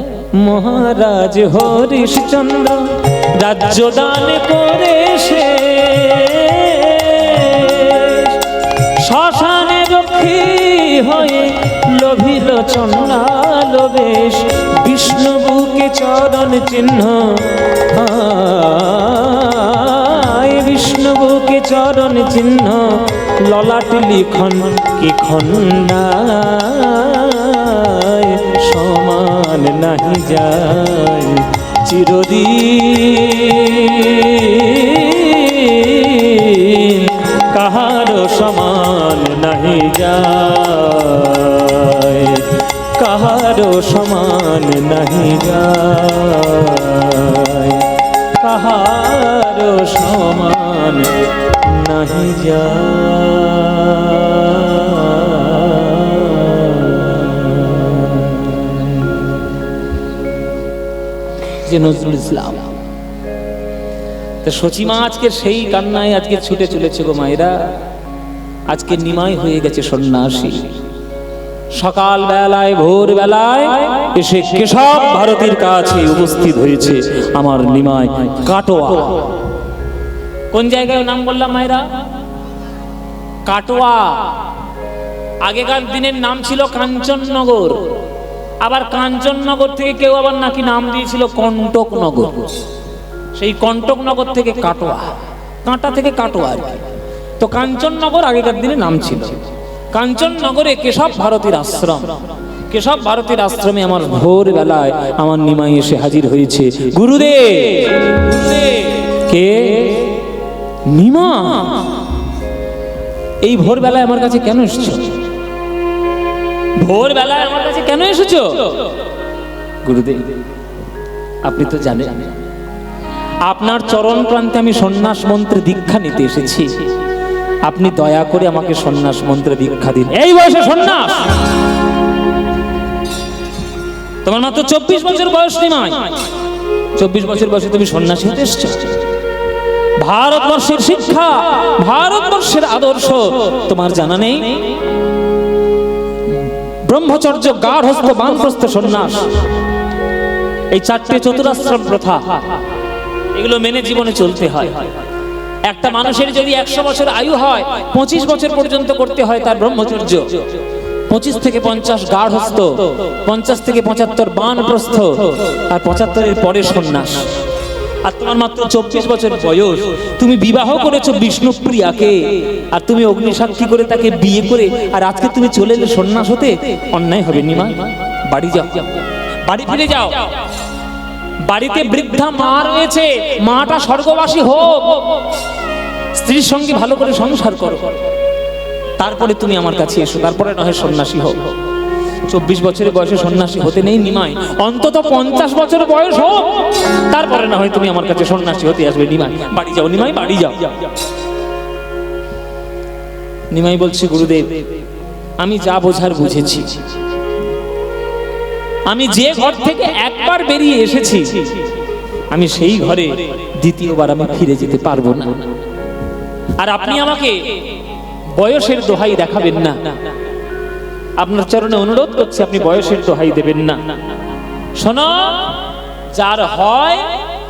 মহারাজ হরিশ্চন্দ্র রাজ্য দান করে সে, শ্মশানে রক্ষী হয়ে লোভিল চণ্ডাল বেশ, বিষ্ণু বুকে চরণ চিহ্ন, বিষ্ণু বুকে চরণ চিহ্ন, ললাট লিখন কি খন্ডায়, সমান নাহি যায় চিরদিন, কাহারো সমান নাহি যায়, কাহারো সমান নাহি যায়, কাহারো সমান নাহি যে নজরুল ইসলাম। তো সচিমা আজকে সেই কান্নায় আজকে ছুটে চলেছে গো মায়েরা, আজকে নিমাই হয়ে গেছে সন্ন্যাসী। সকাল বেলায় ভোর বেলায় এসে কেশব ভারতীর কাছে উপস্থিত হয়েছে আমার নিমাই কাটোয়া। কোন জায়গায় নাম বললাম মায়েরা? কাটোয়া। আগেকার দিনের নাম ছিল কাঞ্চননগর, আবার কাঞ্চননগর থেকে কেউ আবার নাকি নাম দিয়েছিল কণ্টকনগর। সেই কণ্টকনগর থেকে কাটোয়া, কাঁটা থেকে কাটোয়া আর কি। তো কাঞ্চননগর আগেকার দিনে নাম ছিল। কাঞ্চননগরে কেশব ভারতীর আশ্রম। কেশব ভারতীর আশ্রমে আমার ভোর বেলায় আমার নিমাই এসে হাজির হয়েছে। গুরুদেব, কে? নিমা, এই ভোর বেলায় আমার কাছে কেন এসেছো? ভোর বেলায় আমার কাছে কেন এসেছো? গুরুদেব, আপনি তো জানেন আপনার চরণ প্রান্তে আমি সন্ন্যাস মন্ত্রে দীক্ষা নিতে এসেছি। আপনি দয়া করে আমাকে সন্ন্যাস মন্ত্রে দীক্ষা দিন। এই বয়সে সন্ন্যাস? তোমার মাত্র 24 বছর বয়স নিমাই, 24 বছর বয়সে তুমি সন্ন্যাসী হতে এসেছো? ভারতবর্ষের শিক্ষা, ভারতবর্ষের আদর্শ তোমার জানা নেই? ব্রহ্মচর্য, গার্হস্থ, বানপ্রস্থ, সন্ন্যাস, এই চারটে চতুরাশ্রম প্রথা, এগুলো মেনে জীবনে চলতে হয়। একটা মানুষের যদি 100 বছর আয়ু হয়, 25 বছর পর্যন্ত করতে হয় তার ব্রহ্মচর্য, 25 থেকে 50 গার্হস্থ, 50 থেকে 75 বানপ্রস্থ, আর 75-এর পরে সন্ন্যাস। আর তোমার মাত্র 24 বছর বয়স, তুমি বিবাহ করেছো বিষ্ণুপ্রিয়াকে, আর তুমি অগ্নিসাক্ষী করে তাকে বিয়ে করে আর আজকে তুমি চলে এলে সন্ন্যাস হতে। অন্যায় হবে নিমা। বাড়ি যাও, বাড়ি ফিরে যাও। বাড়িতে বৃদ্ধা মা রয়েছে, মাটা স্বর্গবাসী হোক, স্ত্রীর সঙ্গে ভালো করে সংসার করো, তারপরে তুমি আমার কাছে এসো, তারপরে নয় সন্ন্যাসী হোক। 24 বছরের বয়সে সন্ন্যাসী হতে নেই নিমাই, অন্তত 50 বছর বয়স হোক, তারপরে না হয় তুমি আমার কাছে সন্ন্যাসী হতে আসবে। নিমাই বাড়ি যাও, নিমাই বাড়ি যাও। নিমাই বলছে, গুরুদেব আমি যা বোঝার বুঝেছি, আমি যে ঘর থেকে একবার বেরিয়ে এসেছি, আমি সেই ঘরে দ্বিতীয়বার আমি ফিরে যেতে পারবো না। আর আপনি আমাকে বয়সের দোহাই দেখাবেন না, আপনার চরণে অনুরোধ করছি, আপনি বয়সের দোহাই দেবেন না। শোনো, যার হয়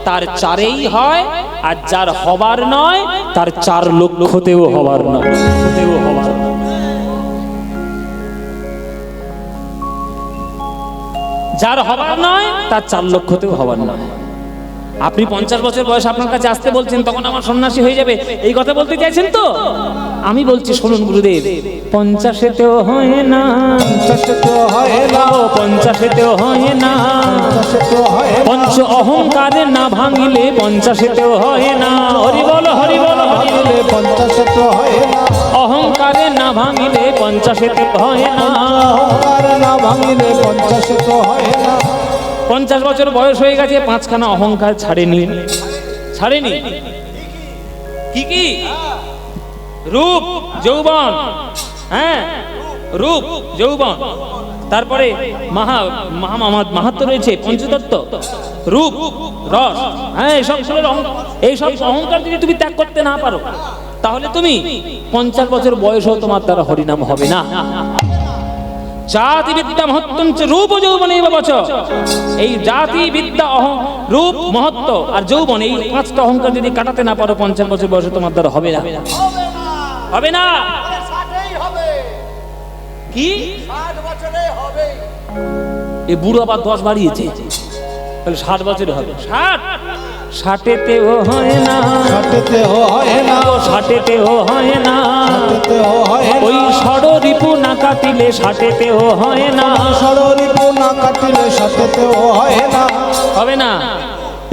তার 4-এই হয়, আর যার হবার নয় তার 4 লক্ষতেও হবার নয়, হতেও হবার। যার হবার নয় তার 4 লক্ষতেও হবার নয়। আপনি 50 বছর বয়স আপনার কাছে আসতে বলছেন, তখন আমার সন্ন্যাসী হয়ে যাবে, এই কথা বলতে চাইছেন তো? আমি বলছি শুনুন গুরুদেব, 50-তেও হয় না, 50-তেও হয় না, 50-তেও হয় না, 50-তেও হয় না, পঞ্চ অহংকারে না ভাঙিলে 50-তেও হয় না। হরি বল, হরি বল, হরি বল। 50-তেও হয় না, অহংকারে না ভাঙিলে 50-তেও হয় না, অহংকার না ভাঙিলে 50-তেও হয় না। 50 বছর বয়স হয়ে গেছে, 5খানা অহংকার ছাড়েনি, ছাড়েনি। কি কি? রূপ, যৌবন, হ্যাঁ রূপ, যৌবন, তারপরে মাহাত্ম্য রয়েছে, পঞ্চতত্ত্ব, রূপ, রস, হ্যাঁ এইসব অহংকার যদি তুমি ত্যাগ করতে না পারো, তাহলে তুমি 50 বছর বয়সও তোমার দ্বারা হরিনাম হবে না। জাতি বিদ্যা মহত্তঞ্চ রূপ যৌবনেব বচ, এই জাতি বিদ্যা রূপ, মহত্ব আর যৌবন, এই 5টা অহংকার যদি কাটাতে না পারো 50 বছর বয়সে, তোমার দ্বারা হবে না, হবে না। কি 60 বছরে হবে? এই বুড়ো আবার 10 বাড়িয়েছে, তাহলে 60 বছরে হবে। 60-তেও হয় না, 60-তেও হয় না, 60-তেও হয় না, 60-তেও হয় না, ওই ষড়রিপু না কাটিলে 60-তেও হয় না, ষড়রিপু না কাটিলে 60-তেও হয় না, হবে না।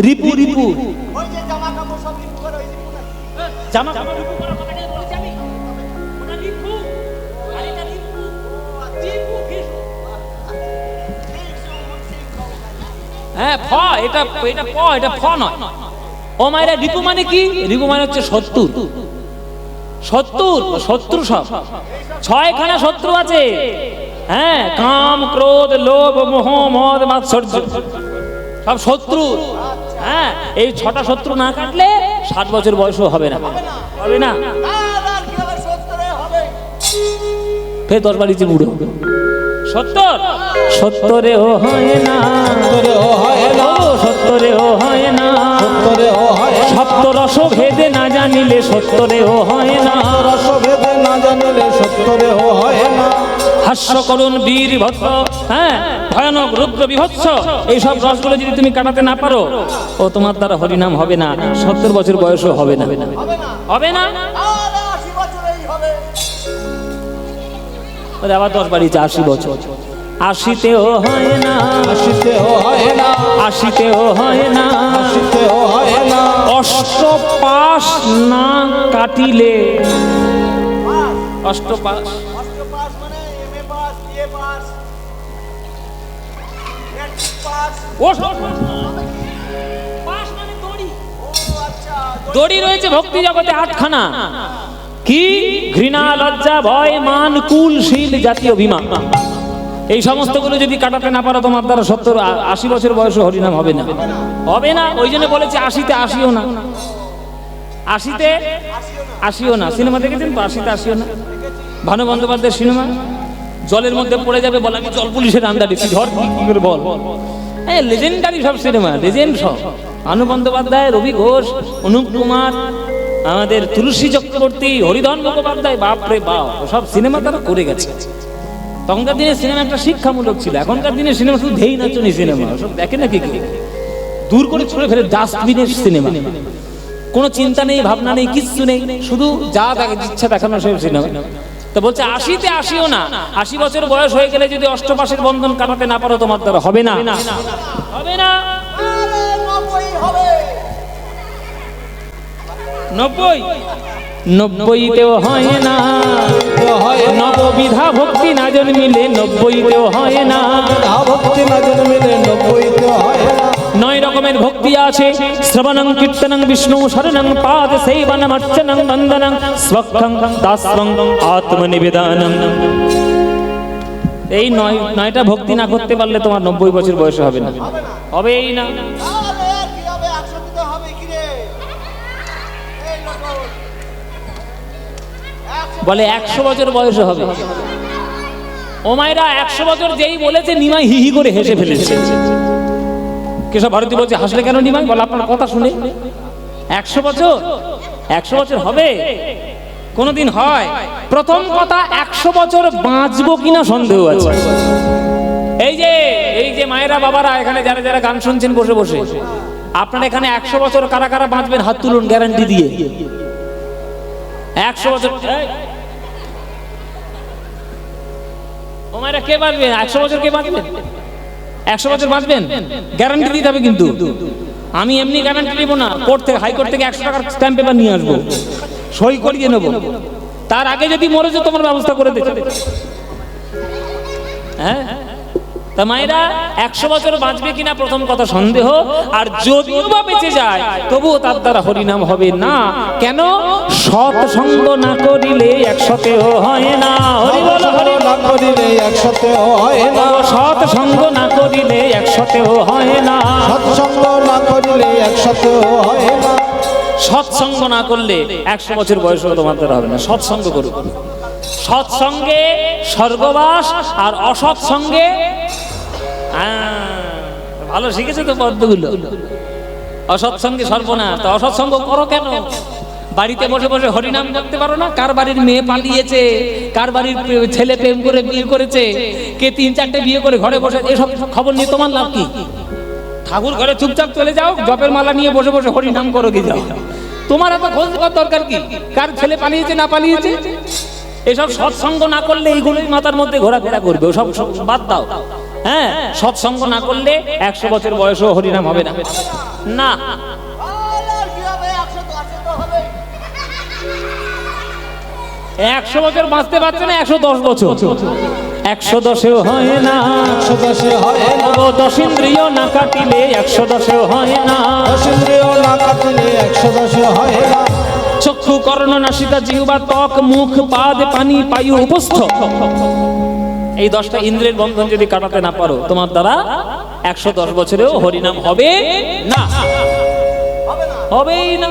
রিপু, রিপু, ওই যে জামা কাপড় সব রিপু করে, ওই রিপু না, জামা কাপড় রিপু করার কথা কেন বলেছি আমি? ওটা রিপু, আর এটা রিপু, রিপু কি? হ্যাঁ ফ, এটা প, এটা ফ নয়। ও মায়েরা, রিপু মানে কি? রিপু মানে হচ্ছে শত্রু, শত্রু সব 6খানা শত্রু আছে, হ্যাঁ, কাম, ক্রোধ, লোভ, মোহ, মদ, মাৎসর্য, সব শত্রু। হ্যাঁ, এই 6টা শত্রু না কাটলে 60 বছর বয়সও হবে না, হবে না। ফের 10 বাড়িতে বুড়ো 70-ও হয় না, 70-তেও হয় না, 70-ও হয় না, 70-তেও হয় না, সপ্তরস ভেদে না জানিলে 70-ও হয় না, রসভেদে না জানিলে 70-তেও হয় না। হাস্য করুন বীর ভক্ত, হ্যাঁ, ভয়ানক রুদ্র বিভৎস, এইসব রসগুলো যদি তুমি কাটাতে না পারো, ও তোমার দ্বারা হরিনাম হবে না, 70 বছর বয়সও হবে না, হবে না। আবার 10 বাড়িতে 80 বছর, 80-তেও হয় না, 80-তেও হয় না, 80-তেও হয় না, 80-তেও হয় না, অষ্টপাশ না কাটিলে, অষ্টপাশ মানে MA pass, BA pass, matric pass, দড়ি রয়েছে ভক্তি জগতে 8খানা। কি? ঘৃণা, লজ্জা, ভয়, মান, কুল, শীল, জাতীয় অভিমান, এই সমস্তগুলো যদি কাটাতে না পারো, তোমার দ্বারা 70-80 বছর বয়সে হরিনাম হবে না, হবে না। ওই জন্য বলেছে 80-তে 80ও না, আশিতে আসিও না, সিনেমা দেখেছেন তো? আশিতে আসিও না, ভানু বন্দ্যোপাধ্যায়ের সিনেমা। জলের মধ্যে পড়ে যাবে, বলে আমি জল পুলিশের আন্ডারে, ধর কি করে বল। লেজেন্ডারি সব সিনেমা, লেজেন্ড সব। ভানু বন্দ্যোপাধ্যায়, রবি ঘোষ, অনুপ কুমার, আমাদের তুলসী চক্রবর্তী, হরিধন মুখোপাধ্যায়, বাপরে বাপ, সব সিনেমা তারা করে গেছে। তখনকার দিনে সিনেমা একটা শিক্ষামূলক ছিল, এখনকার দিনে সিনেমা শুধু ধেই নাচনি সিনেমা, সব দেখে নাকি কি দূর করে ছুড়ে ফেলে ডাস্টবিনের সিনেমা। কোনো চিন্তা নেই, ভাবনা নেই, কিচ্ছু নেই, শুধু যা ইচ্ছা দেখানো সব সিনেমা। তো বলছে আশিতে আসিও না, 80 বছর বয়স হয়ে গেলে যদি অষ্টপাশের বন্ধন কাটাতে না পারো তোমার দ্বারা হবে না, হবে না। 90তেও হয় না, নববিধা ভক্তি না জন্মিলে 90তেও হয় না, ভক্তি না জন্মিলে 90তেও হয় না। 9 রকমের ভক্তি আছে, শ্রবণং কীর্তনং বিষ্ণু শরণং পাদ সেবনম অর্চনং বন্দনং স্বক্ষং দাস্বং আত্মনিবেদনং। এই 9টা ভক্তি না করতে পারলে তোমার 90 বছর বয়স হবে না, হবেই না। বলে 100 বছর বয়সে হবে। ও মায়েরা, 100 বছর যেই বলেছে নিমাই হি হি করে হেসে ফেলেছে। কেশব ভারতী বলছে হাসলে কেন নিমাই? বলে আপনার কথা শুনে 100 বছর হবে? কোনদিন হয়? প্রথম কথা, 100 বছর বাঁচবো কিনা সন্দেহ আছে। এই যে মায়েরা বাবারা এখানে যারা যারা গান শুনছেন বসে বসে, আপনারা এখানে 100 বছর কারা কারা বাঁচবেন হাত তুলুন গ্যারান্টি দিয়ে। 100 বছর ও মায়েরা কে বাঁচবেন? 100 বছর কে বাঁচবেন? 100 বছর বাঁচবেন? গ্যারান্টি দিতে হবে কিন্তু। আমি এমনি গ্যারান্টি নেব না, কোর্ট থেকে, হাইকোর্ট থেকে 100 টাকার স্ট্যাম্প পেপার নিয়ে আসবো, সই করিয়ে নেবো। তার আগে যদি মরে যেত তোমার ব্যবস্থা করে দিতে। হ্যাঁ, তা মায়েরা 100 বছর বাঁচবে কিনা প্রথম কথা সন্দেহ। আর যদিও বা বেঁচে যায় তবুও তার দ্বারা হরিনাম হবে না। কেন? সৎসঙ্গ না করিলে 100তেও হয় না। হরি বল, হরি না করিলে 100তেও হয় না। সৎসঙ্গ না করিলে 100তেও হয় না। সৎসঙ্গ না করিলে 100তেও হয় না। সৎসঙ্গ না করলে 100 বছর বয়স তোমার দ্বারা হবে না। সৎসঙ্গ করো। সৎসঙ্গে স্বর্গবাস, আর অসৎসঙ্গে ভালো শিখেছে তো পদ্মগুলো। অসৎসঙ্গে সর্বনাশ। তো অসৎসঙ্গ করো কেন? বাড়িতে বসে বসে হরিনাম করতে পারো না? কার বাড়ির মেয়ে পালিয়েছে, কার বাড়ির ছেলে প্রেম করে বিয়ে করেছে, কে 3-4টে বিয়ে করে ঘরে বসে, এসব খবর নিয়ে তোমার লাভ কি? ঠাকুর ঘরে চুপচাপ চলে যাও, জপের মালা নিয়ে বসে বসে হরিনাম করো কি যাও। তোমার এত খোঁজ করার দরকার কি? কার ছেলে পালিয়েছে না পালিয়েছে? এসব সৎসঙ্গ না করলে এইগুলোই মাথার মধ্যে ঘোরাফেরা করবে, ওসব বাদ দাও। হ্যাঁ, সৎসঙ্গ না করলে 100 বছর বয়সও হরিনাম হবে না। না, 100 বছর বাঁচতে পারছে না, 110 বছর। 110এও হয় না, 110 হয় না। 10 ইন্দ্রিয় না কাটিলে 110এও হয় না। 10 ইন্দ্রিয় না কাটিলে 110 হয় না। চক্ষু, কর্ণ, নাসিকা, জিহ্বা, ত্বক, মুখ, পাদ, পানি, পায়ু, উপস্থ, এই 10টা ইন্দ্রিয়ের বন্ধন যদি কাটাতে না পারো তোমার দ্বারা 110 বছরেও হরিনাম হবে না, হবেই না।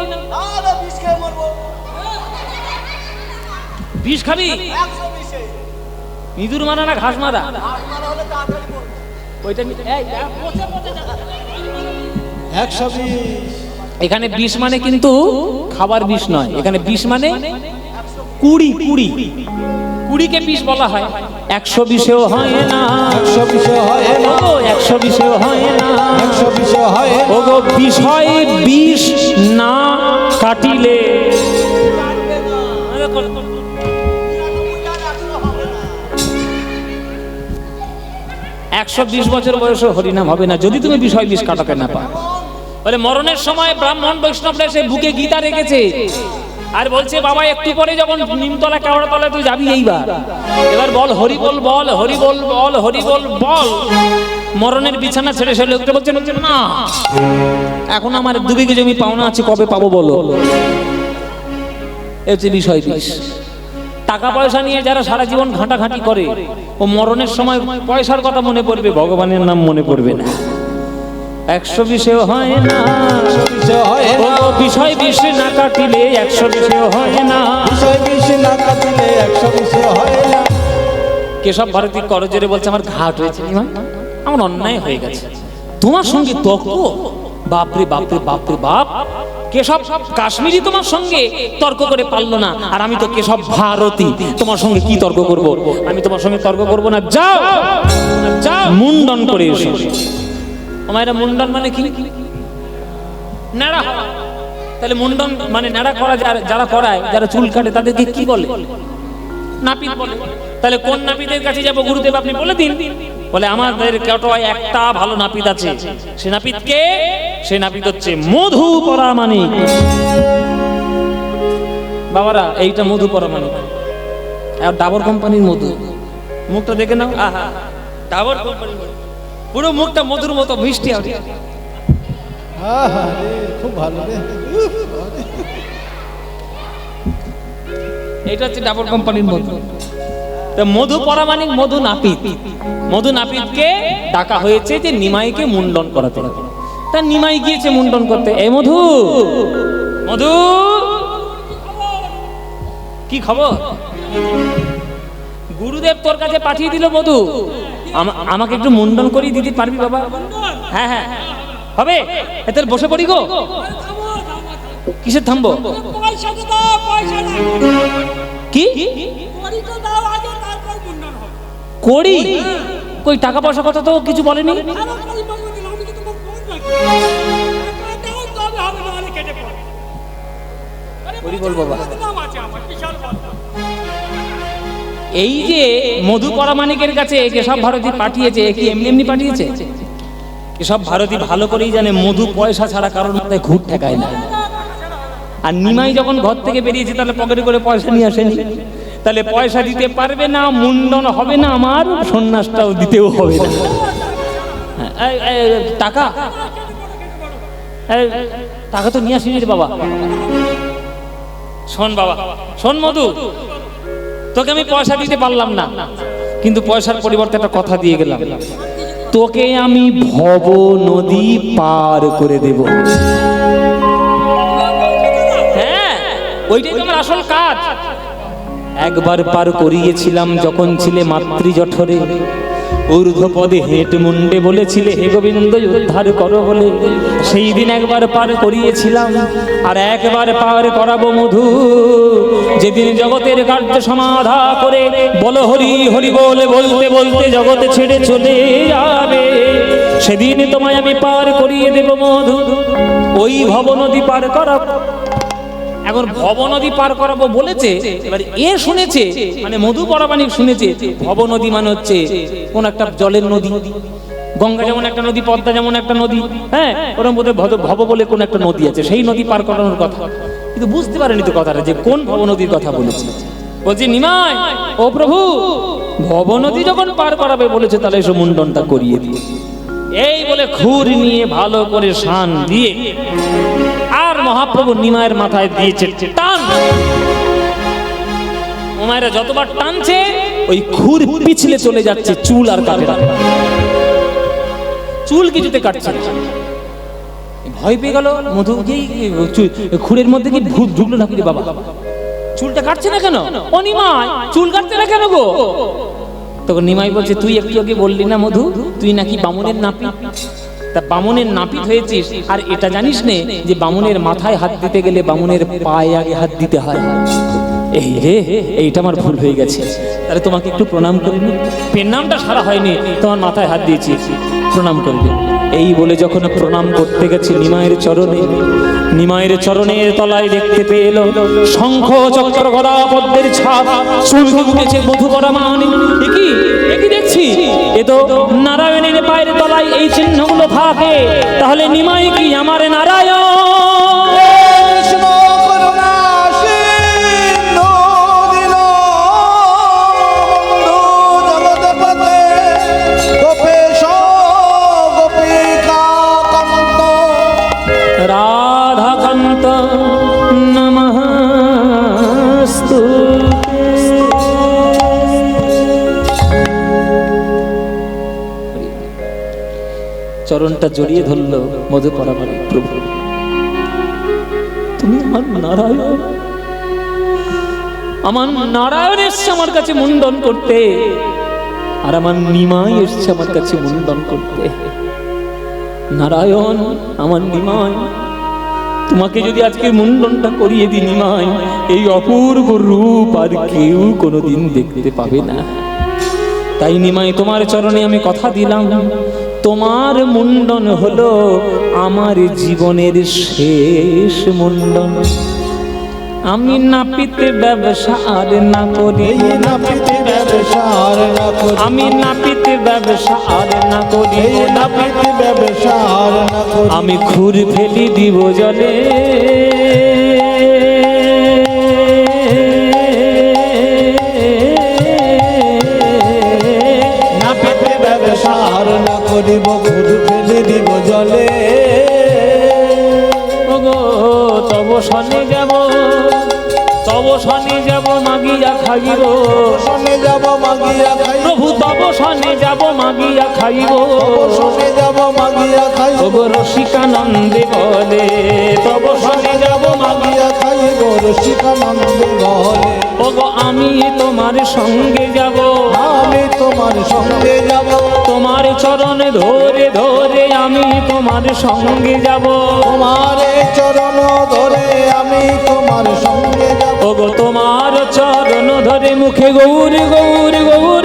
বিষ খাবি? ইঁদুর মারা না ঘাস মারা? ওইটা 120। এখানে বিষ মানে কিন্তু খাবার বিষ নয়, এখানে বিষ মানে কুড়ি। কুড়িকে বিষ বলা হয়। 120এও হয় না, 120 হয় না। 120এও হয় না, 120 হয় না। ওগো বিষয় বিষ না কাটিলে 120 বছর বয়সে হরিনাম হবে না যদি তুমি বিষয় বিষ কাটাতে না পারো। বলে মরণের সময় ব্রাহ্মণ বৈষ্ণবরা এসে বুকে গীতা রেখেছে আর বলছে বাবা একটু পরে যখন নিমতলা কেওড়া তলায় তুই যাবি এইবার, এবার বল হরি বল, বল হরি বল, বল হরি বল, বল। মরণের বিছানা ছেড়ে সে লোকটা বলছে না, এখন আমার 2 বিঘে জমি পাওনা আছে, কবে পাবো বলো। এই হচ্ছে বিষয় বিষ। টাকা পয়সা নিয়ে যারা সারা জীবন ঘাঁটাঘাঁটি করে, ও মরণের সময় পয়সার কথা মনে পড়বে, ভগবানের নাম মনে পড়বে না। 120 হয় না, বিষয় হয় না, ও বিষয় বিষ না কাটিলে 120 হয় না। বিষয় বিষ না কাটিলে 120 হয় না। কেশব ভারতী করজোরে বলছে আমার ঘাট হয়েছে নিমাই, আমার অন্যায় হয়ে গেছে, তোমার সঙ্গে তর্ক, বাপরে বাপরে বাপরে বাপ। কেশব কাশ্মীরি তোমার সঙ্গে তর্ক করে পারলো না, আর আমি তো কেশব ভারতী, তোমার সঙ্গে কি তর্ক করব? আমি তোমার সঙ্গে তর্ক করব না, যাও যাও মুন্ডন করে এসো। আমার মুন্ডন মানে কি? নেড়া হওয়া। তাহলে মুন্ডন মানে নেড়া করা, যারা করায়, যারা চুল কাটে তাদেরকে কি বলে? নাপিত বলে। তাহলে কোন নাপিতের কাছে যাব গুরুদেব আপনি বলে দিন। বলে আমাদের কেটোয় একটা ভালো নাপিত আছে। সে নাপিত কে? সে নাপিত হচ্ছে মধু পরামানিক। বাবারা এইটা মধু পরামানিক, আর ডাবর কোম্পানির মধু। মুখটা দেখে নাও, আহা ডাবর কোম্পানির মধু, পুরো মুখটা মধুর মতো মিষ্টি। আহা রে, খুব ভালো রে। এটা হচ্ছে ডাবর কোম্পানির মধু। তো মধু পরামানিক, মধু নাপিত। মধু নাপিতকে ডাকা হয়েছে যে নিমাইকে মুন্ডন করাতে। তা নিমাই গিয়েছে মুন্ডন করতে। এই মধু, মধু কি খবর? গুরুদেব তোর কাছে পাঠিয়ে দিল মধু, আমাকে একটু মুন্ডন করিয়ে দিতে পারবি বাবা? হ্যাঁ হ্যাঁ হবে, এতে বসে পড়ি গো। কিসের থামবো? কি করি? কই টাকা পয়সা কথা তো কিছু বলেনি। এই যে মধু পরামানিকের কাছে কেশব ভারতী পাঠিয়েছে, কি এমনি এমনি পাঠিয়েছে? কেশব ভারতী ভালো করেই জানে মধু পয়সা ছাড়া কারোর মাথায় ঘুর ঠেকায় না। আর নিমাই যখন ঘর থেকে বেরিয়েছে তাহলে পকেটে করে পয়সা নিয়ে আসেনি, তাহলে পয়সা দিতে পারবে না, মুন্ডন হবে না, আমার সন্ন্যাসটাও দিতেও হবে না। টাকা টাকা তো নিয়ে আসিনি রে বাবা। শোন বাবা, শোন মধু, তোকে আমি পয়সা দিতে পারলাম না, কিন্তু পয়সার পরিবর্তে একটা কথা দিয়ে গেলাম, তোকে আমি ভব নদী পার করে দেব। হ্যাঁ, ওইটাই তোমার আসল কাজ। একবার পার করিয়েছিলাম যখন ছিলে মাতৃজঠরে, ঊর্ধ্বপদে হেঁট মুন্ডে বলেছিলে হে গোবিন্দ উদ্ধার করো বলে। সেই দিন একবার পার করিয়েছিলাম, আর একবার পার করাবো মধু, যেদিন জগতের কার্য সমাধা করে বলো হরি হরি বলে বলতে বলতে জগতে ছেড়ে চলে যাবে, সেদিন তোমায় আমি পার করিয়ে দেব মধু। ওই ভব নদী পার করাবো। এখন ভব নদী পার করাবো বলেছে, এবার এ শুনেছে মানে মধু পরামানিক শুনেছে ভব নদী মানে হচ্ছে কোন একটা জলের নদী। গঙ্গা যেমন একটা নদী, পদ্মা যেমন একটা নদী, হ্যাঁ ওরকম বোধহয় ভব বলে কোন একটা নদী আছে, সেই নদী পার করানোর কথা। কিন্তু বুঝতে পারেনি তো কথাটা যে কোন ভব নদীর কথা বলেছে। বলছি নিমাই, ও প্রভু, ভব নদী যখন পার করাবে বলেছে তাহলে এসব মুন্ডনটা করিয়ে দিয়ে, এই বলে খুর নিয়ে ভালো করে শান দিয়ে আর মহাপ্রভু নিমায়ের মাথায় দিয়েছে টান। ওমায়েরা যতবার টানছে ওই খুর পিছলে চলে যাচ্ছে, চুল আর কাটে না, চুল কিছুতে কাটছে না। ভয় পেয়ে গেল মধু, খুরের মধ্যে কি ভূত ঢুকলো নাকি রে বাবা? চুলটা কাটছে না কেন? ও নিমাই, চুল কাটছে না কেন গো? তখন নিমাই বলছে তুই একটু আগে বললি না মধু, তুই নাকি বামুনের নাপিত, তা বামুনের নাপিত হয়েছিস আর এটা জানিস নে যে বামুনের মাথায় হাত দিতে গেলে বামুনের পায়ে আগে হাত দিতে হয়। এই রে, এইটা আমার ভুল হয়ে গেছে, তাহলে তোমাকে একটু প্রণাম করিনি, পেন নামটা সারা হয়নি, তোমার মাথায় হাত দিয়েছি, প্রণাম করবে। এই বলে যখন প্রণাম করতে গেছে নিমায়ের চরণে, নিমায়ের চরণের তলায় দেখতে পেল শঙ্খ চক্র গদা পদ্মের ছাপ, চুল উঠেছে মধু পরামানিক। একই একই দেখছি, এ তো নারায়ণের পায়ের তলায় এই চিহ্নগুলো থাকে, তাহলে নিমাই কি আমার নারায়ণ? রাধাকান্ত নমস্তু। চরণটা জড়িয়ে ধরলো মধু পরামানিক প্রভু, তুমি আমার নারায়ণ, আমার নারায়ণ এসছে আমার কাছে মুন্ডন করতে, আর আমার নিমাই এসছে আমার কাছে মুন্ডন করতে। নারায়ণ, আমার নিমাই, তোমাকে যদি আজকে মুন্ডনটা করিয়ে দিই নিমাই, এই অপূর্ব রূপ আর কেউ কোনোদিন দেখতে পাবে না। তাই নিমাই তোমার চরণে আমি কথা দিলাম, তোমার মুন্ডন হলো আমার জীবনের শেষ মুন্ডন। আমি নাপিতে ব্যবসা আর না করি, নাপিতে ব্যবসা আর না করি, আমি নাপিতে ব্যবসা আর না করি, নাপিতে ব্যবসা আর না করি, আমি খুর ফেলি দিব জলে, নাপিতে ব্যবসা আর না করিব, খুদ ফেলে দিব জলে। ওগো তব সনে যাব, তব সনে যাব মাগিয়া খাইব, শোনে যাব মাগিয়া খাই, প্রভু তব সনে যাব মাগিয়া খাইব, শোনে যাব মাগিয়া খাই, ওগো রসিকানন্দে বলে তব সনে যাব মাগিয়া, মাগিয়া খাইব রসিকানন্দে বলে। ওগো আমি তোমার সঙ্গে যাব, আমি তোমার সঙ্গে যাব, তোমার চরণ ধরে ধরে আমি তোমার সঙ্গে যাব, তোমার চরণ ধরে আমি তোমার সঙ্গে যাব, ওগো তোমার চরণ ধরে মুখে গৌর গৌর গৌর